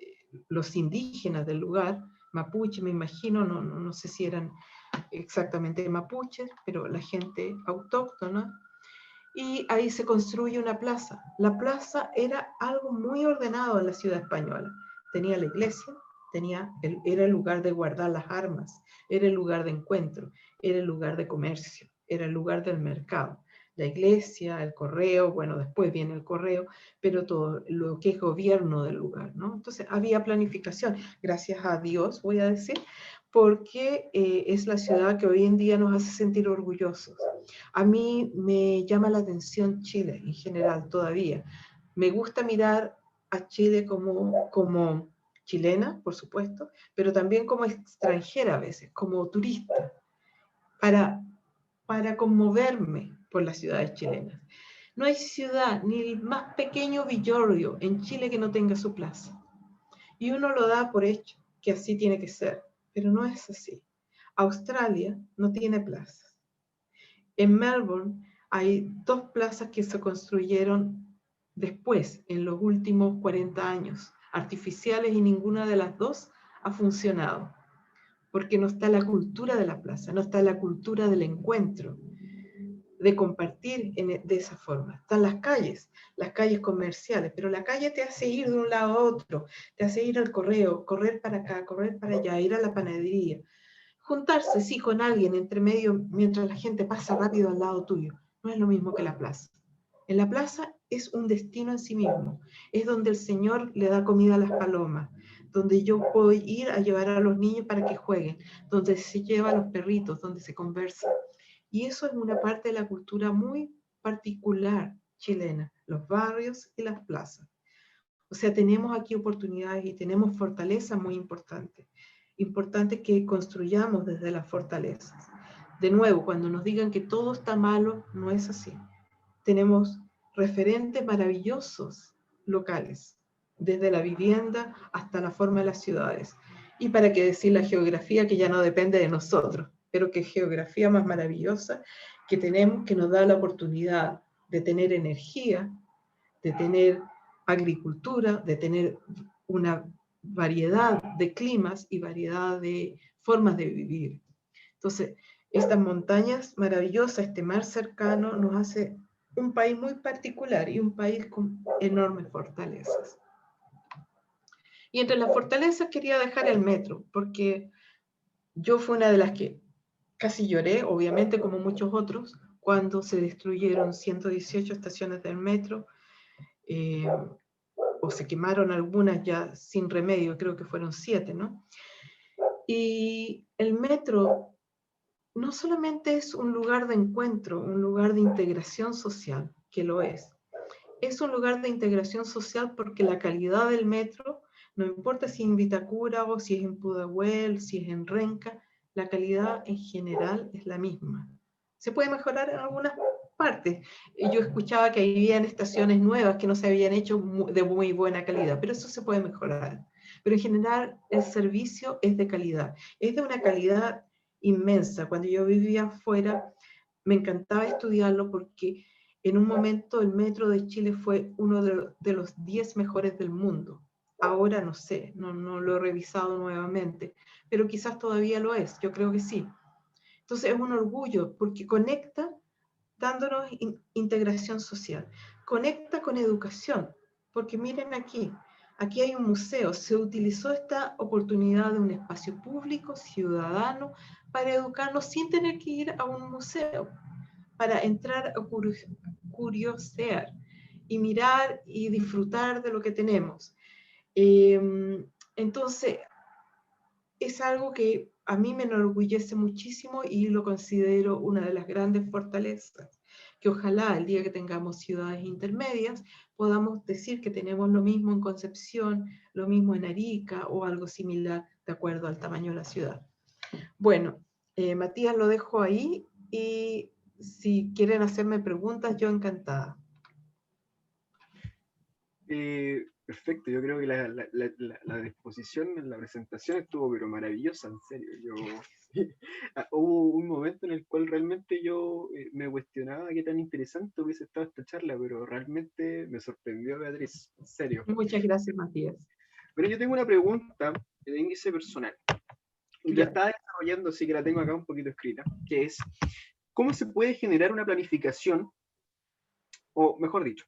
los indígenas del lugar, mapuche me imagino, no sé si eran exactamente mapuches, pero la gente autóctona, y ahí se construye una plaza. La plaza era algo muy ordenado en la ciudad española. Tenía la iglesia, era el lugar de guardar las armas, era el lugar de encuentro, era el lugar de comercio, era el lugar del mercado. La iglesia, el correo, bueno, después viene el correo, pero todo lo que es gobierno del lugar, ¿no? Entonces había planificación, gracias a Dios, voy a decir, porque es la ciudad que hoy en día nos hace sentir orgullosos. A mí me llama la atención Chile en general todavía. Me gusta mirar a Chile como chilena, por supuesto, pero también como extranjera a veces, como turista, para, para conmoverme por las ciudades chilenas. No hay ciudad, ni el más pequeño villorrio en Chile que no tenga su plaza. Y uno lo da por hecho, que así tiene que ser, pero no es así. Australia no tiene plazas. En Melbourne hay 2 plazas que se construyeron después, en los últimos 40 años, artificiales, y ninguna de las 2 ha funcionado, porque no está la cultura de la plaza, no está la cultura del encuentro, de compartir de esa forma. Están las calles comerciales, pero la calle te hace ir de un lado a otro, te hace ir al correo, correr para acá, correr para allá, ir a la panadería. Juntarse, sí, con alguien entre medio mientras la gente pasa rápido al lado tuyo, no es lo mismo que la plaza. En la plaza es un destino en sí mismo, es donde el Señor le da comida a las palomas, donde yo puedo ir a llevar a los niños para que jueguen, donde se lleva a los perritos, donde se conversa. Y eso es una parte de la cultura muy particular chilena, los barrios y las plazas. O sea, tenemos aquí oportunidades y tenemos fortalezas muy importantes. Importante que construyamos desde las fortalezas. De nuevo, cuando nos digan que todo está malo, no es así. Tenemos referentes maravillosos locales, desde la vivienda hasta la forma de las ciudades. Y para qué decir la geografía, que ya no depende de nosotros, pero que geografía más maravillosa que tenemos, que nos da la oportunidad de tener energía, de tener agricultura, de tener una variedad de climas y variedad de formas de vivir. Entonces, estas montañas maravillosas, este mar cercano, nos hace un país muy particular y un país con enormes fortalezas. Y entre las fortalezas quería dejar el metro, porque yo fui una de las que casi lloré, obviamente como muchos otros, cuando se destruyeron 118 estaciones del metro, o se quemaron algunas ya sin remedio, creo que fueron 7, ¿no? Y el metro no solamente es un lugar de encuentro, un lugar de integración social, que lo es un lugar de integración social porque la calidad del metro, no importa si es en Vitacura o si es en Pudahuel, si es en Renca, la calidad en general es la misma. Se puede mejorar en algunas partes. Yo escuchaba que habían estaciones nuevas que no se habían hecho de muy buena calidad, pero eso se puede mejorar. Pero en general el servicio es de calidad, es de una calidad inmensa. Cuando yo vivía afuera, me encantaba estudiarlo porque en un momento el metro de Chile fue uno de los 10 mejores del mundo. Ahora no sé, no lo he revisado nuevamente, pero quizás todavía lo es, yo creo que sí. Entonces es un orgullo porque conecta dándonos integración social, conecta con educación, porque miren aquí hay un museo, se utilizó esta oportunidad de un espacio público, ciudadano, para educarnos sin tener que ir a un museo, para entrar a curiosear y mirar y disfrutar de lo que tenemos. Entonces, es algo que a mí me enorgullece muchísimo y lo considero una de las grandes fortalezas, que ojalá el día que tengamos ciudades intermedias podamos decir que tenemos lo mismo en Concepción, lo mismo en Arica o algo similar de acuerdo al tamaño de la ciudad. Bueno, Matías, lo dejo ahí y si quieren hacerme preguntas, yo encantada. Perfecto, yo creo que la disposición en la presentación estuvo pero maravillosa, en serio. Hubo un momento en el cual realmente yo me cuestionaba qué tan interesante hubiese estado esta charla, pero realmente me sorprendió, Beatriz, en serio. Muchas gracias, Matías. Bueno, yo tengo una pregunta de índice personal. Y la Ya. estaba desarrollando, así que la tengo acá un poquito escrita, que es, ¿cómo se puede generar una planificación, o mejor dicho,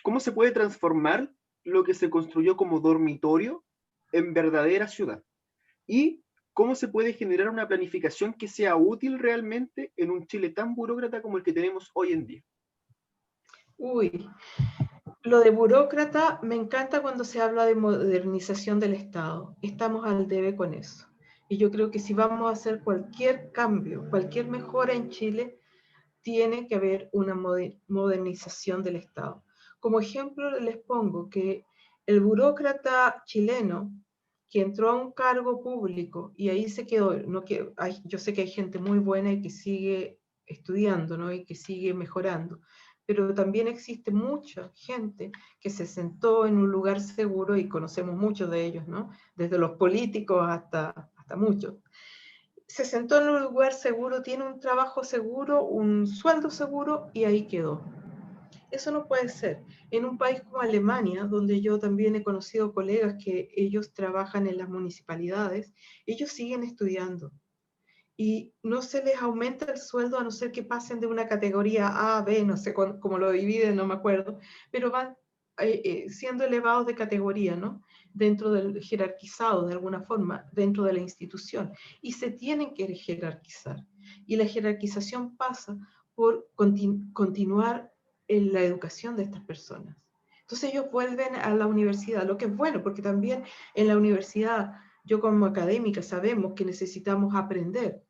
cómo se puede transformar lo que se construyó como dormitorio en verdadera ciudad? ¿Y cómo se puede generar una planificación que sea útil realmente en un Chile tan burócrata como el que tenemos hoy en día? Uy, lo de burócrata me encanta cuando se habla de modernización del Estado. Estamos al debe con eso. Y yo creo que si vamos a hacer cualquier cambio, cualquier mejora en Chile, tiene que haber una modernización del Estado. Como ejemplo les pongo que el burócrata chileno que entró a un cargo público y ahí se quedó, no que, yo sé que hay gente muy buena y que sigue estudiando, ¿no? Y que sigue mejorando, pero también existe mucha gente que se sentó en un lugar seguro y conocemos muchos de ellos, ¿no? Desde los políticos hasta muchos. Se sentó en un lugar seguro, tiene un trabajo seguro, un sueldo seguro y ahí quedó. Eso no puede ser. En un país como Alemania, donde yo también he conocido colegas que ellos trabajan en las municipalidades, ellos siguen estudiando y no se les aumenta el sueldo a no ser que pasen de una categoría A a B, no sé cómo lo dividen, no me acuerdo, pero van siendo elevados de categoría, ¿no? Dentro del jerarquizado de alguna forma, dentro de la institución, y se tienen que jerarquizar. Y la jerarquización pasa por continuar en la educación de estas personas. Entonces ellos vuelven a la universidad, lo que es bueno, porque también en la universidad, yo como académica sabemos que necesitamos aprender.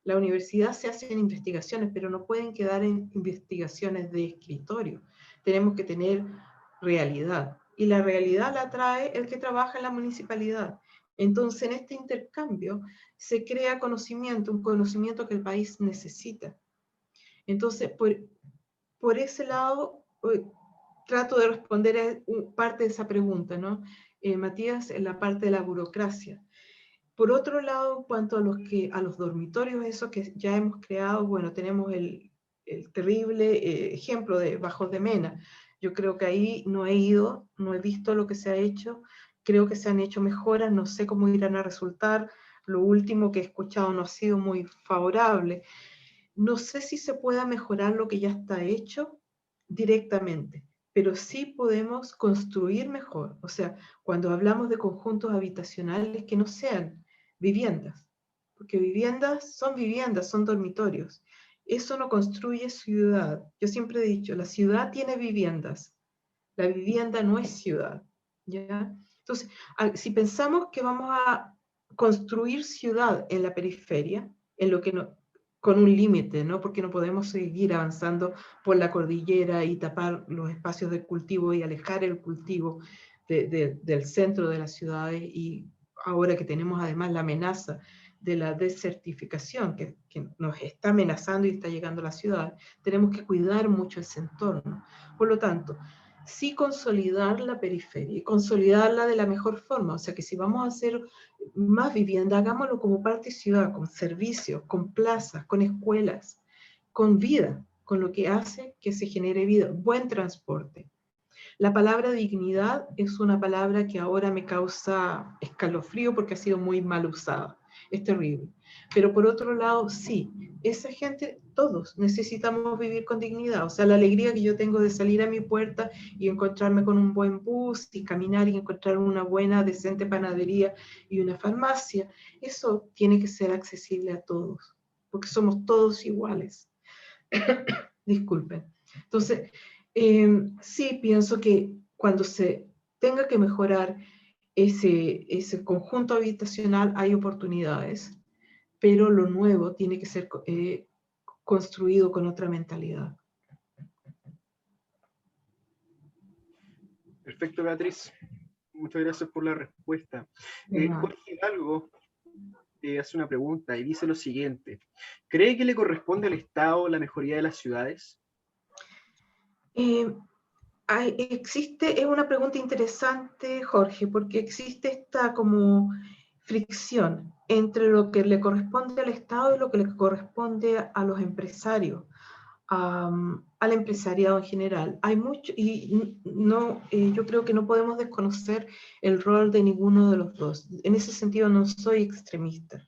La universidad se hacen investigaciones, pero no pueden quedar en investigaciones de escritorio. Tenemos que tener realidad. Y la realidad la trae el que trabaja en la municipalidad. Entonces, en este intercambio se crea conocimiento, un conocimiento que el país necesita. Entonces, por ese lado, trato de responder a parte de esa pregunta, ¿no? Matías, en la parte de la burocracia. Por otro lado, en cuanto a los dormitorios, eso que ya hemos creado, bueno, tenemos el terrible ejemplo de Bajos de Mena. Yo creo que ahí no he ido, no he visto lo que se ha hecho, creo que se han hecho mejoras, no sé cómo irán a resultar, lo último que he escuchado no ha sido muy favorable. No sé si se pueda mejorar lo que ya está hecho directamente, pero sí podemos construir mejor. O sea, cuando hablamos de conjuntos habitacionales que no sean viviendas, porque viviendas, son dormitorios. Eso no construye ciudad. Yo siempre he dicho, la ciudad tiene viviendas, la vivienda no es ciudad, ¿ya? Entonces, si pensamos que vamos a construir ciudad en la periferia, en lo que no, con un límite, ¿no? Porque no podemos seguir avanzando por la cordillera y tapar los espacios de cultivo y alejar el cultivo del centro de las ciudades, y ahora que tenemos además la amenaza de la desertificación que nos está amenazando y está llegando a la ciudad, tenemos que cuidar mucho ese entorno. Por lo tanto, sí consolidar la periferia y consolidarla de la mejor forma. O sea que si vamos a hacer más vivienda, hagámoslo como parte ciudad, con servicios, con plazas, con escuelas, con vida, con lo que hace que se genere vida, buen transporte. La palabra dignidad es una palabra que ahora me causa escalofrío porque ha sido muy mal usada. Es terrible. Pero por otro lado, sí, esa gente, todos necesitamos vivir con dignidad. O sea, la alegría que yo tengo de salir a mi puerta y encontrarme con un buen bus y caminar y encontrar una buena, decente panadería y una farmacia, eso tiene que ser accesible a todos, porque somos todos iguales. Disculpen. Entonces, sí pienso que cuando se tenga que mejorar ese conjunto habitacional hay oportunidades, pero lo nuevo tiene que ser construido con otra mentalidad. Perfecto, Beatriz. Muchas gracias por la respuesta. Jorge Hidalgo hace una pregunta y dice lo siguiente. ¿Cree que le corresponde al Estado la mejoría de las ciudades? Es una pregunta interesante, Jorge, porque existe esta como fricción entre lo que le corresponde al Estado y lo que le corresponde a los empresarios, al empresariado en general. Hay mucho, y no, yo creo que no podemos desconocer el rol de ninguno de los dos. En ese sentido no soy extremista.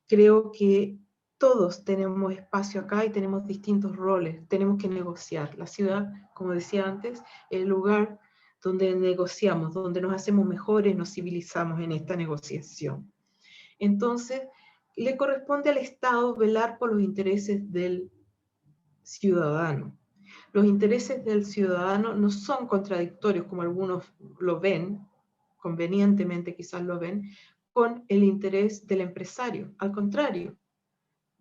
Creo que todos tenemos espacio acá y tenemos distintos roles, tenemos que negociar. La ciudad, como decía antes, es el lugar donde negociamos, donde nos hacemos mejores, nos civilizamos en esta negociación. Entonces, le corresponde al Estado velar por los intereses del ciudadano. Los intereses del ciudadano no son contradictorios, como algunos lo ven, convenientemente quizás lo ven, con el interés del empresario. Al contrario,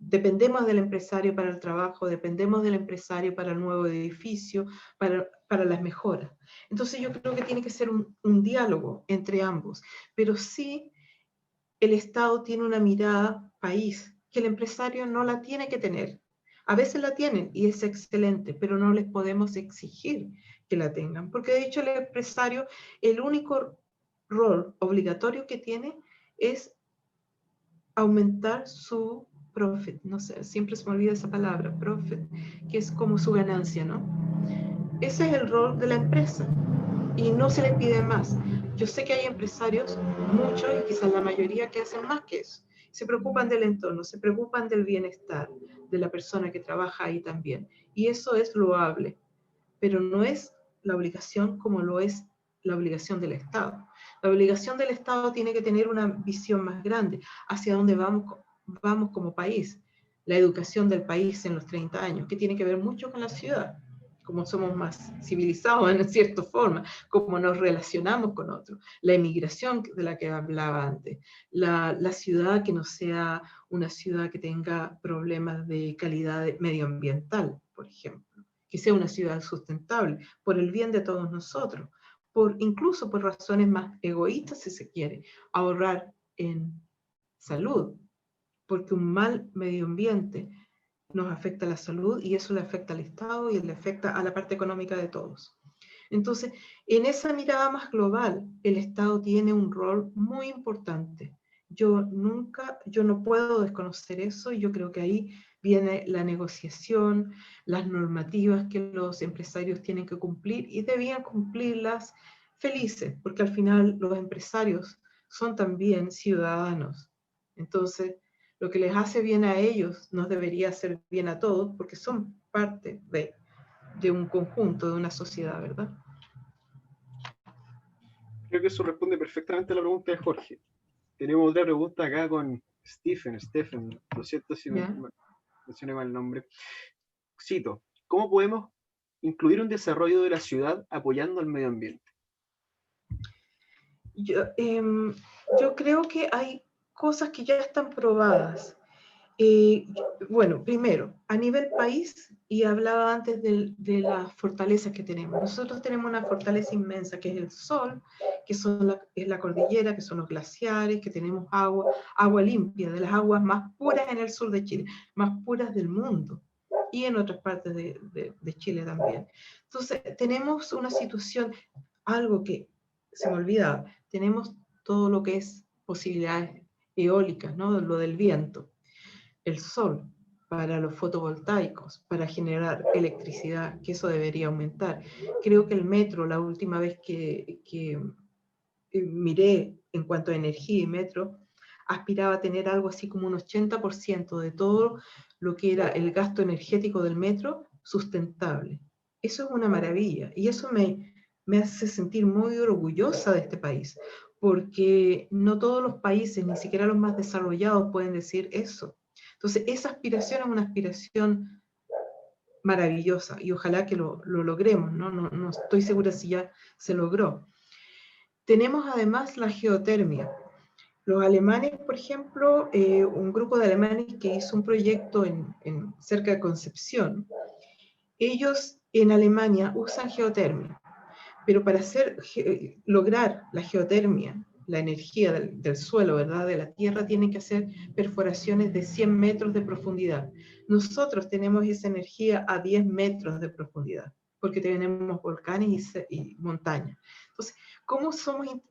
dependemos del empresario para el trabajo, dependemos del empresario para el nuevo edificio, para las mejoras. Entonces yo creo que tiene que ser un diálogo entre ambos, pero sí el Estado tiene una mirada país que el empresario no la tiene que tener. A veces la tienen y es excelente, pero no les podemos exigir que la tengan, porque de hecho el empresario, el único rol obligatorio que tiene es aumentar su profit, no sé, siempre se me olvida esa palabra, profit, que es como su ganancia, ¿no? Ese es el rol de la empresa y no se les pide más. Yo sé que hay empresarios, muchos y quizás la mayoría, que hacen más que eso. Se preocupan del entorno, se preocupan del bienestar de la persona que trabaja ahí también. Y eso es loable, pero no es la obligación como lo es la obligación del Estado. La obligación del Estado tiene que tener una visión más grande hacia dónde vamos como país. La educación del país en los 30 años, que tiene que ver mucho con la ciudad, como somos más civilizados en cierta forma, cómo nos relacionamos con otros, la emigración de la que hablaba antes, la ciudad que no sea una ciudad que tenga problemas de calidad medioambiental, por ejemplo, que sea una ciudad sustentable, por el bien de todos nosotros, incluso por razones más egoístas, si se quiere, ahorrar en salud, porque un mal medio ambiente nos afecta a la salud y eso le afecta al Estado y le afecta a la parte económica de todos. Entonces, en esa mirada más global, el Estado tiene un rol muy importante. Yo no puedo desconocer eso y yo creo que ahí viene la negociación, las normativas que los empresarios tienen que cumplir y debían cumplirlas felices, porque al final los empresarios son también ciudadanos. Entonces, lo que les hace bien a ellos nos debería hacer bien a todos porque son parte de un conjunto, de una sociedad, ¿verdad? Creo que eso responde perfectamente a la pregunta de Jorge. Tenemos otra pregunta acá con Stephen, lo siento si mencioné mal el nombre. Cito, ¿cómo podemos incluir un desarrollo de la ciudad apoyando al medio ambiente? Yo creo que hay cosas que ya están probadas. Eh, bueno, primero, a nivel país, y hablaba antes de las fortalezas que tenemos. Nosotros tenemos una fortaleza inmensa, que es el sol, que es la cordillera, que son los glaciares, que tenemos agua limpia, de las aguas más puras en el sur de Chile, más puras del mundo, y en otras partes de Chile también. Entonces, tenemos una situación, algo que se me olvidaba, tenemos todo lo que es posibilidades eólicas, ¿no? Lo del viento, el sol para los fotovoltaicos, para generar electricidad, que eso debería aumentar. Creo que el metro, la última vez que miré en cuanto a energía y metro, aspiraba a tener algo así como un 80% de todo lo que era el gasto energético del metro sustentable. Eso es una maravilla y eso me hace sentir muy orgullosa de este país, porque no todos los países, ni siquiera los más desarrollados, pueden decir eso. Entonces, esa aspiración es una aspiración maravillosa y ojalá que lo logremos, ¿no? No estoy segura si ya se logró. Tenemos además la geotermia. Los alemanes, por ejemplo, un grupo de alemanes que hizo un proyecto cerca de Concepción, ellos en Alemania usan geotermia, pero para lograr la geotermia, la energía del suelo, ¿verdad?, de la tierra, tienen que hacer perforaciones de 100 metros de profundidad. Nosotros tenemos esa energía a 10 metros de profundidad, porque tenemos volcanes y montañas. Entonces, ¿cómo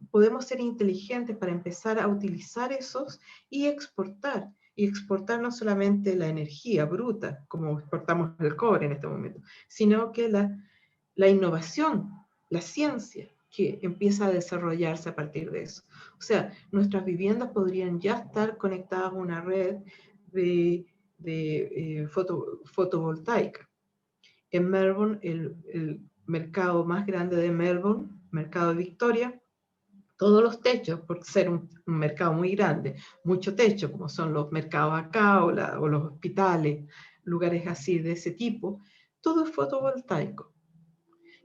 podemos ser inteligentes para empezar a utilizar esos y exportar? Y exportar no solamente la energía bruta, como exportamos el cobre en este momento, sino que la innovación, la ciencia que empieza a desarrollarse a partir de eso. O sea, nuestras viviendas podrían ya estar conectadas a una red de fotovoltaica. En Melbourne, el mercado más grande de Melbourne, mercado de Victoria, todos los techos, por ser un mercado muy grande, mucho techo, como son los mercados acá o los hospitales, lugares así de ese tipo, todo es fotovoltaico.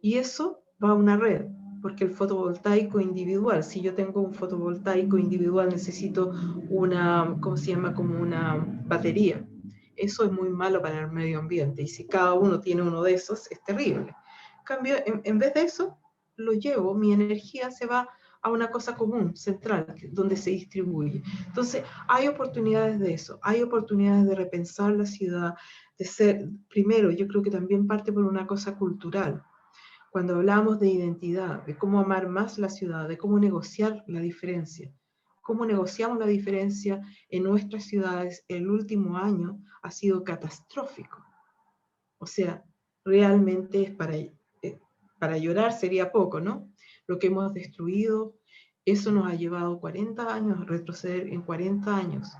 Y eso va a una red, porque el fotovoltaico individual, si yo tengo un fotovoltaico individual, necesito una, ¿cómo se llama?, como una batería. Eso es muy malo para el medio ambiente, y si cada uno tiene uno de esos, es terrible. En cambio, en vez de eso, mi energía se va a una cosa común, central, donde se distribuye. Entonces, hay oportunidades de eso, hay oportunidades de repensar la ciudad, de ser, primero, yo creo que también parte por una cosa cultural. Cuando hablamos de identidad, de cómo amar más la ciudad, de cómo negociar la diferencia, cómo negociamos la diferencia en nuestras ciudades, el último año ha sido catastrófico. O sea, realmente es para llorar sería poco, ¿no? Lo que hemos destruido, eso nos ha llevado 40 años, a retroceder en 40 años.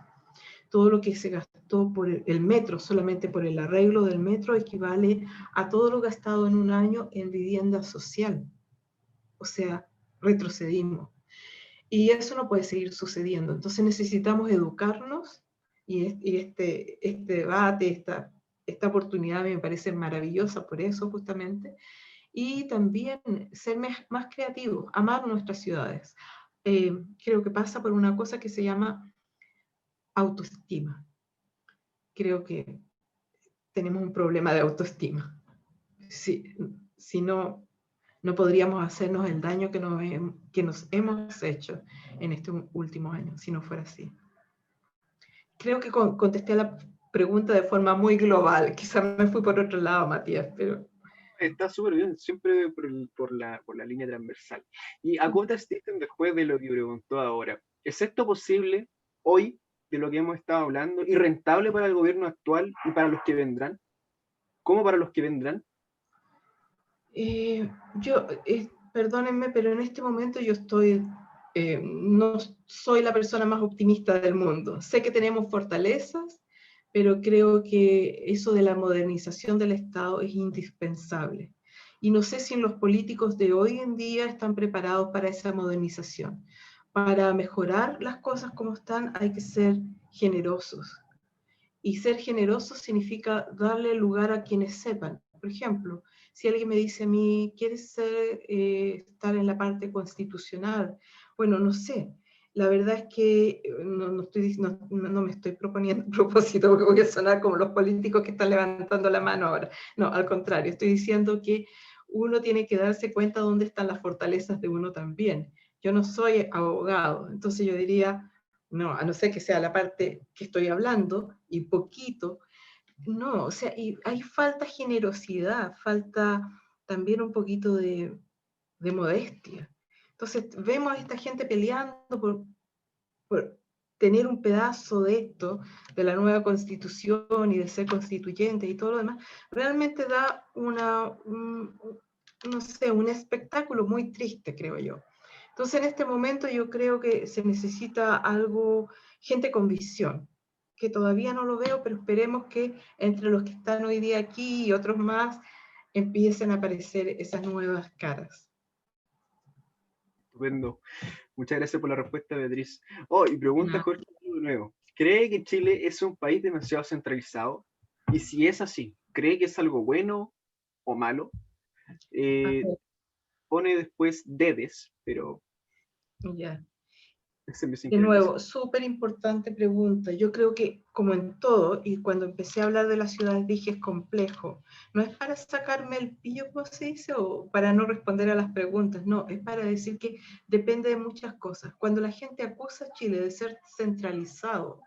Todo lo que se gastó por el metro, solamente por el arreglo del metro, equivale a todo lo gastado en un año en vivienda social. O sea, retrocedimos. Y eso no puede seguir sucediendo. Entonces necesitamos educarnos y este debate, esta oportunidad me parece maravillosa por eso justamente. Y también ser más creativos, amar nuestras ciudades. Creo que pasa por una cosa que se llama autoestima. Creo que tenemos un problema de autoestima. Si no, no podríamos hacernos el daño que nos hemos hecho en estos últimos años, si no fuera así. Creo que contesté a la pregunta de forma muy global. Quizás me fui por otro lado, Matías, pero... Está súper bien, siempre por la línea transversal. Y acota Stephen después de lo que preguntó ahora. ¿Es esto posible hoy, de lo que hemos estado hablando, y rentable para el gobierno actual y para los que vendrán? ¿Cómo para los que vendrán? Perdónenme, pero en este momento no soy la persona más optimista del mundo. Sé que tenemos fortalezas, pero creo que eso de la modernización del Estado es indispensable. Y no sé si los políticos de hoy en día están preparados para esa modernización. Para mejorar las cosas como están hay que ser generosos. Y ser generoso significa darle lugar a quienes sepan. Por ejemplo, si alguien me dice a mí, ¿quieres estar en la parte constitucional? Bueno, no sé. La verdad es que no me estoy proponiendo a propósito, porque voy a sonar como los políticos que están levantando la mano ahora. No, al contrario, estoy diciendo que uno tiene que darse cuenta dónde están las fortalezas de uno también. Yo no soy abogado, entonces yo diría, no, a no ser que sea la parte que estoy hablando, y poquito, no, o sea, y hay falta generosidad, falta también un poquito de modestia. Entonces vemos a esta gente peleando por tener un pedazo de esto, de la nueva constitución y de ser constituyente y todo lo demás, realmente da no sé, un espectáculo muy triste, creo yo. Entonces en este momento yo creo que se necesita algo, gente con visión, que todavía no lo veo, pero esperemos que entre los que están hoy día aquí y otros más empiecen a aparecer esas nuevas caras. Estupendo. Muchas gracias por la respuesta, Beatriz. Oh, y pregunta No. Jorge de nuevo. ¿Cree que Chile es un país demasiado centralizado? Y si es así, ¿cree que es algo bueno o malo? Eh, Pone después dedes, pero Ya. ese me sin De querer decir. nuevo, súper importante pregunta. Yo creo que, como en todo, y cuando empecé a hablar de las ciudades dije es complejo. No es para sacarme el pillo, como se dice, o para no responder a las preguntas. No, es para decir que depende de muchas cosas. Cuando la gente acusa a Chile de ser centralizado,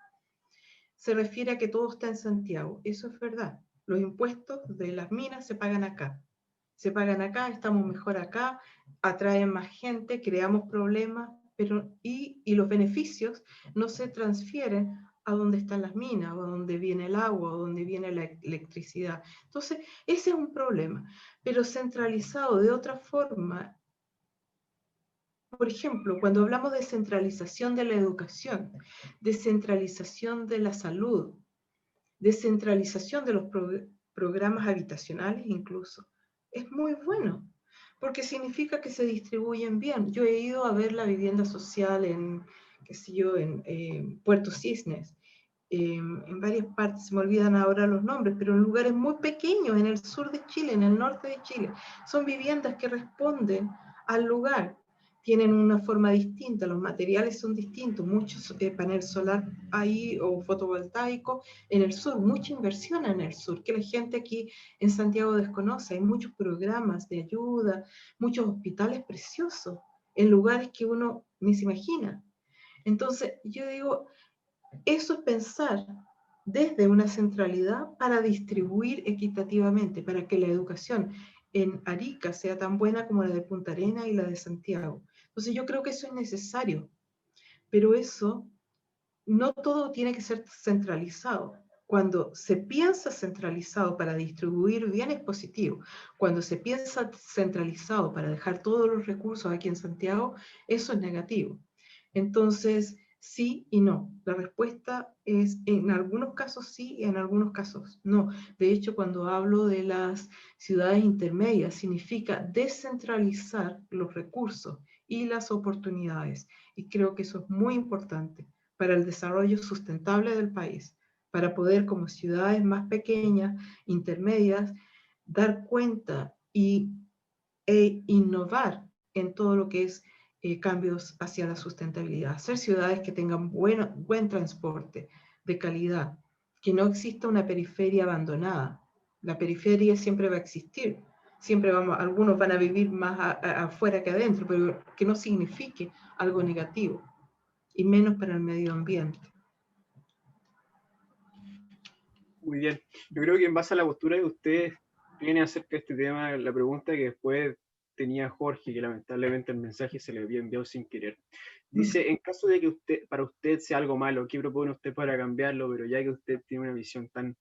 se refiere a que todo está en Santiago. Eso es verdad. Los impuestos de las minas se pagan acá. Se pagan acá, estamos mejor acá, atraen más gente, creamos problemas, y los beneficios no se transfieren a donde están las minas, o a donde viene el agua, o donde viene la electricidad. Entonces, ese es un problema. Pero centralizado de otra forma, por ejemplo, cuando hablamos de centralización de la educación, descentralización de la salud, descentralización de los programas habitacionales incluso, es muy bueno, porque significa que se distribuyen bien. Yo he ido a ver la vivienda social en, qué sé yo, en Puerto Cisnes, en varias partes, se me olvidan ahora los nombres, pero en lugares muy pequeños, en el sur de Chile, en el norte de Chile. Son viviendas que responden al lugar, tienen una forma distinta, los materiales son distintos, muchos panel solar ahí o fotovoltaico en el sur, mucha inversión en el sur, que la gente aquí en Santiago desconoce. Hay muchos programas de ayuda, muchos hospitales preciosos en lugares que uno ni se imagina. Entonces, yo digo, eso es pensar desde una centralidad para distribuir equitativamente, para que la educación en Arica sea tan buena como la de Punta Arenas y la de Santiago. Entonces yo creo que eso es necesario, pero eso no todo tiene que ser centralizado. Cuando se piensa centralizado para distribuir bien es positivo. Cuando se piensa centralizado para dejar todos los recursos aquí en Santiago, eso es negativo. Entonces, sí y no. La respuesta es en algunos casos sí y en algunos casos no. De hecho, cuando hablo de las ciudades intermedias, significa descentralizar los recursos y las oportunidades. Y creo que eso es muy importante para el desarrollo sustentable del país, para poder como ciudades más pequeñas, intermedias, dar cuenta e innovar en todo lo que es cambios hacia la sustentabilidad. Hacer ciudades que tengan buen transporte de calidad, que no exista una periferia abandonada. La periferia siempre va a existir, siempre algunos van a vivir más afuera que adentro, pero que no signifique algo negativo, y menos para el medio ambiente. Muy bien. Yo creo que en base a la postura de ustedes tiene acerca de este tema, la pregunta que después tenía Jorge, que lamentablemente el mensaje se le había enviado sin querer. Dice, en caso de que para usted sea algo malo, ¿qué propone usted para cambiarlo? Pero ya que usted tiene una visión tan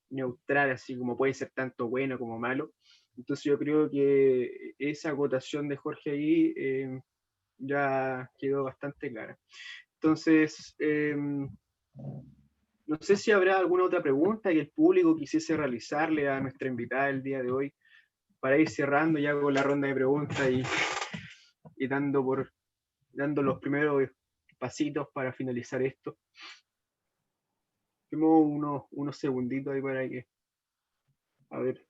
neutral, así como puede ser tanto bueno como malo, entonces yo creo que esa acotación de Jorge ahí ya quedó bastante clara. Entonces, no sé si habrá alguna otra pregunta que el público quisiese realizarle a nuestra invitada el día de hoy para ir cerrando ya con la ronda de preguntas y dando los primeros pasitos para finalizar esto. Tenemos unos segunditos ahí para que, a ver,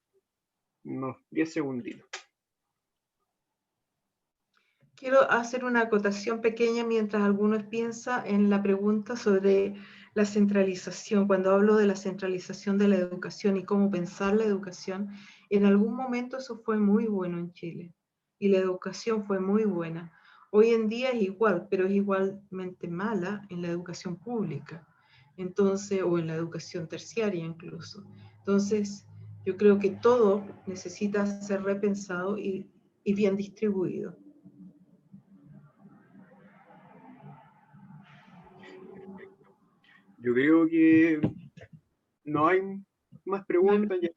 unos 10 segunditos. Quiero hacer una acotación pequeña mientras algunos piensan en la pregunta sobre la centralización. Cuando hablo de la centralización de la educación y cómo pensar la educación, en algún momento eso fue muy bueno en Chile y la educación fue muy buena. Hoy en día es igual, pero es igualmente mala en la educación pública, entonces, o en la educación terciaria incluso. Entonces, yo creo que todo necesita ser repensado y bien distribuido. Yo creo que no hay más preguntas, ya,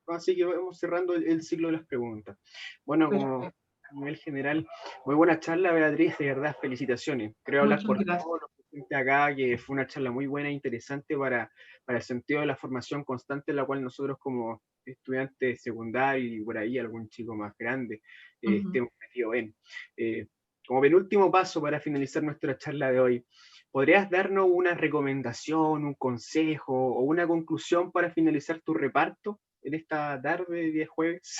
así que vamos cerrando el ciclo de las preguntas. Bueno, como Perfecto. a nivel general, muy buena charla, Beatriz, de verdad, felicitaciones. Creo hablar Muchas por gracias. todos los presentes acá, que fue una charla muy buena e interesante para el sentido de la formación constante, en la cual nosotros como estudiantes secundarios y por ahí algún chico más grande estemos metidos en. Como penúltimo paso para finalizar nuestra charla de hoy, ¿podrías darnos una recomendación, un consejo o una conclusión para finalizar tu reparto en esta tarde de día jueves?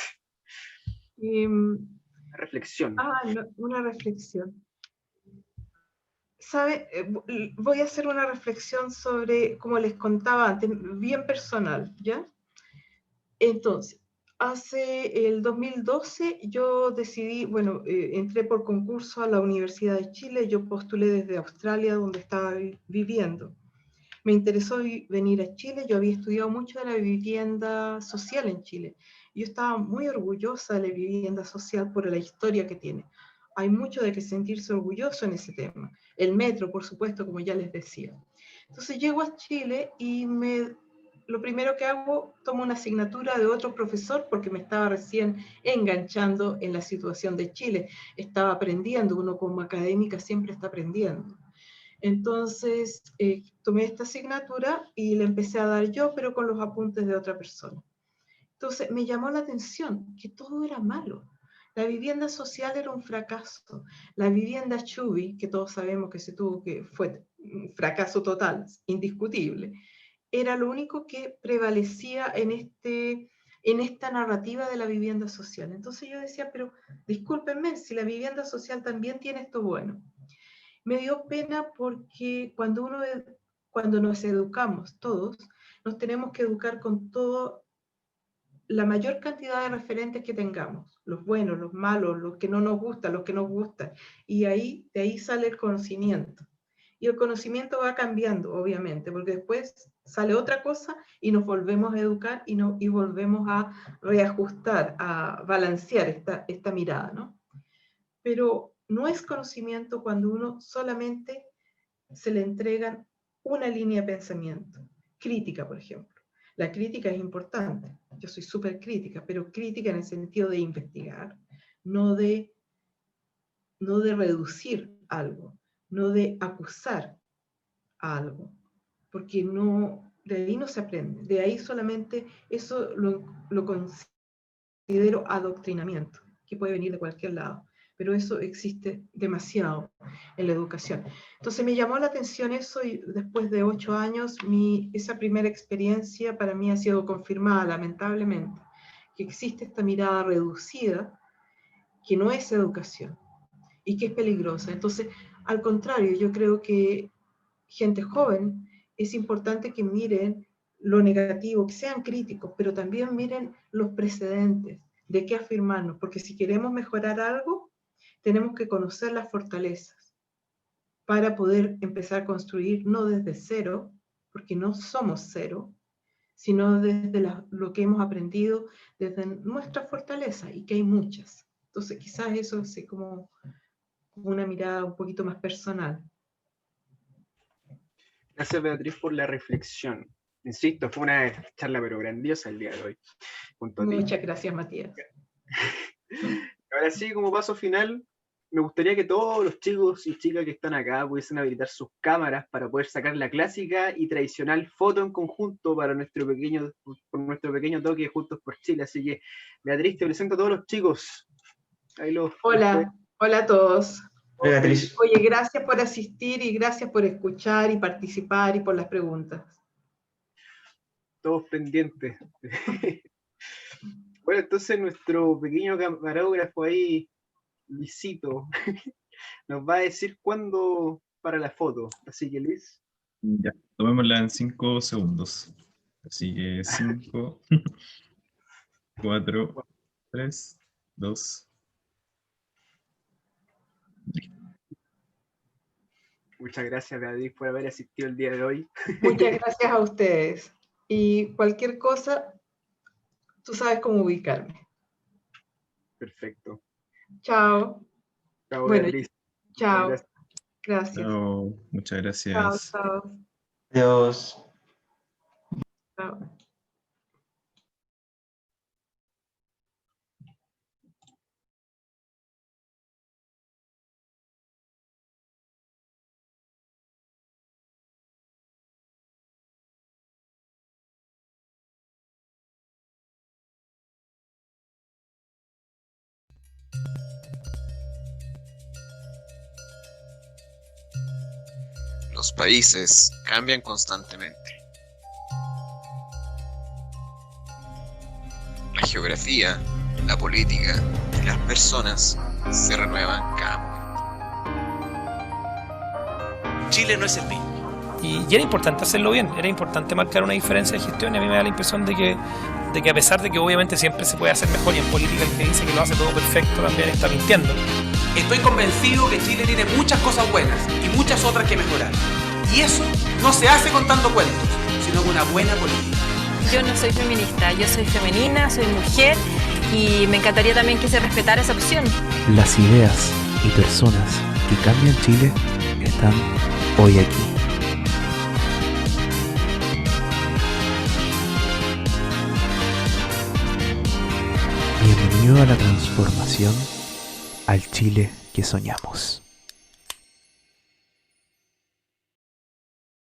Em, Reflexión. no, una reflexión. ¿Sabe? Voy a hacer una reflexión sobre, como les contaba antes, bien personal, ¿ya? Entonces, hace el 2012 yo decidí, bueno, entré por concurso a la Universidad de Chile, yo postulé desde Australia, donde estaba viviendo. Me interesó venir a Chile, yo había estudiado mucho de la vivienda social en Chile. Yo estaba muy orgullosa de la vivienda social por la historia que tiene. Hay mucho de que sentirse orgulloso en ese tema. El metro, por supuesto, como ya les decía. Entonces llego a Chile y lo primero que hago, tomo una asignatura de otro profesor porque me estaba recién enganchando en la situación de Chile. Estaba aprendiendo, uno como académica siempre está aprendiendo. Entonces, tomé esta asignatura y la empecé a dar yo, pero con los apuntes de otra persona. Entonces, me llamó la atención que todo era malo. La vivienda social era un fracaso. La vivienda Chubby, que todos sabemos que fue un fracaso total, indiscutible, era lo único que prevalecía en esta narrativa de la vivienda social. Entonces yo decía, pero discúlpenme, si la vivienda social también tiene esto bueno. Me dio pena porque cuando nos educamos todos, nos tenemos que educar con todo, la mayor cantidad de referentes que tengamos, los buenos, los malos, los que no nos gustan, los que nos gustan, y de ahí sale el conocimiento. Y el conocimiento va cambiando, obviamente, porque después sale otra cosa y nos volvemos a educar y volvemos a reajustar, a balancear esta mirada, ¿no? Pero no es conocimiento cuando uno solamente se le entregan una línea de pensamiento. Crítica, por ejemplo. La crítica es importante. Yo soy súper crítica, pero crítica en el sentido de investigar, no de, no de reducir algo, no de acusar a algo, porque no, de ahí no se aprende. De ahí solamente eso lo considero adoctrinamiento, que puede venir de cualquier lado, pero eso existe demasiado en la educación. Entonces me llamó la atención eso y después de 8 años, esa primera experiencia para mí ha sido confirmada, lamentablemente, que existe esta mirada reducida, que no es educación y que es peligrosa. Entonces, al contrario, yo creo que gente joven es importante que miren lo negativo, que sean críticos, pero también miren los precedentes, de qué afirmarnos, porque si queremos mejorar algo, tenemos que conocer las fortalezas para poder empezar a construir no desde cero, porque no somos cero, sino desde lo que hemos aprendido desde nuestra fortaleza y que hay muchas. Entonces quizás eso es como una mirada un poquito más personal. Gracias, Beatriz, por la reflexión. Insisto, fue una charla pero grandiosa el día de hoy, junto a ti. Muchas gracias, Matías. Ahora sí, como paso final, me gustaría que todos los chicos y chicas que están acá pudiesen habilitar sus cámaras para poder sacar la clásica y tradicional foto en conjunto por nuestro pequeño toque Juntos por Chile. Así que, Beatriz, te presento a todos los chicos. Ahí los puedes. Hola, hola a todos. Hola, Beatriz. Oye, gracias por asistir y gracias por escuchar y participar y por las preguntas. Todos pendientes. Bueno, entonces nuestro pequeño camarógrafo ahí Luisito nos va a decir cuándo para la foto. Así que Luis. Ya, tomémosla en 5 segundos. Así que 5, 4, 3, 2. Muchas gracias, Beatriz, por haber asistido el día de hoy. Muchas gracias a ustedes. Y cualquier cosa, tú sabes cómo ubicarme. Perfecto. Chao. Chao, Bueno, Beatriz. chao. Gracias. Gracias. Chao, muchas Chao, gracias. chao. Adiós. Chao. Los países cambian constantemente. La geografía, la política y las personas se renuevan cada momento. Chile no es el mismo. Y era importante hacerlo bien, era importante marcar una diferencia de gestión, y a mí me da la impresión de que a pesar de que obviamente siempre se puede hacer mejor, y en política el que dice que lo hace todo perfecto también está mintiendo. Estoy convencido que Chile tiene muchas cosas buenas y muchas otras que mejorar. Y eso no se hace contando cuentos, sino con una buena política. Yo no soy feminista, yo soy femenina, soy mujer y me encantaría también que se respetara esa opción. Las ideas y personas que cambian Chile están hoy aquí. Bienvenido a la transformación, al Chile que soñamos.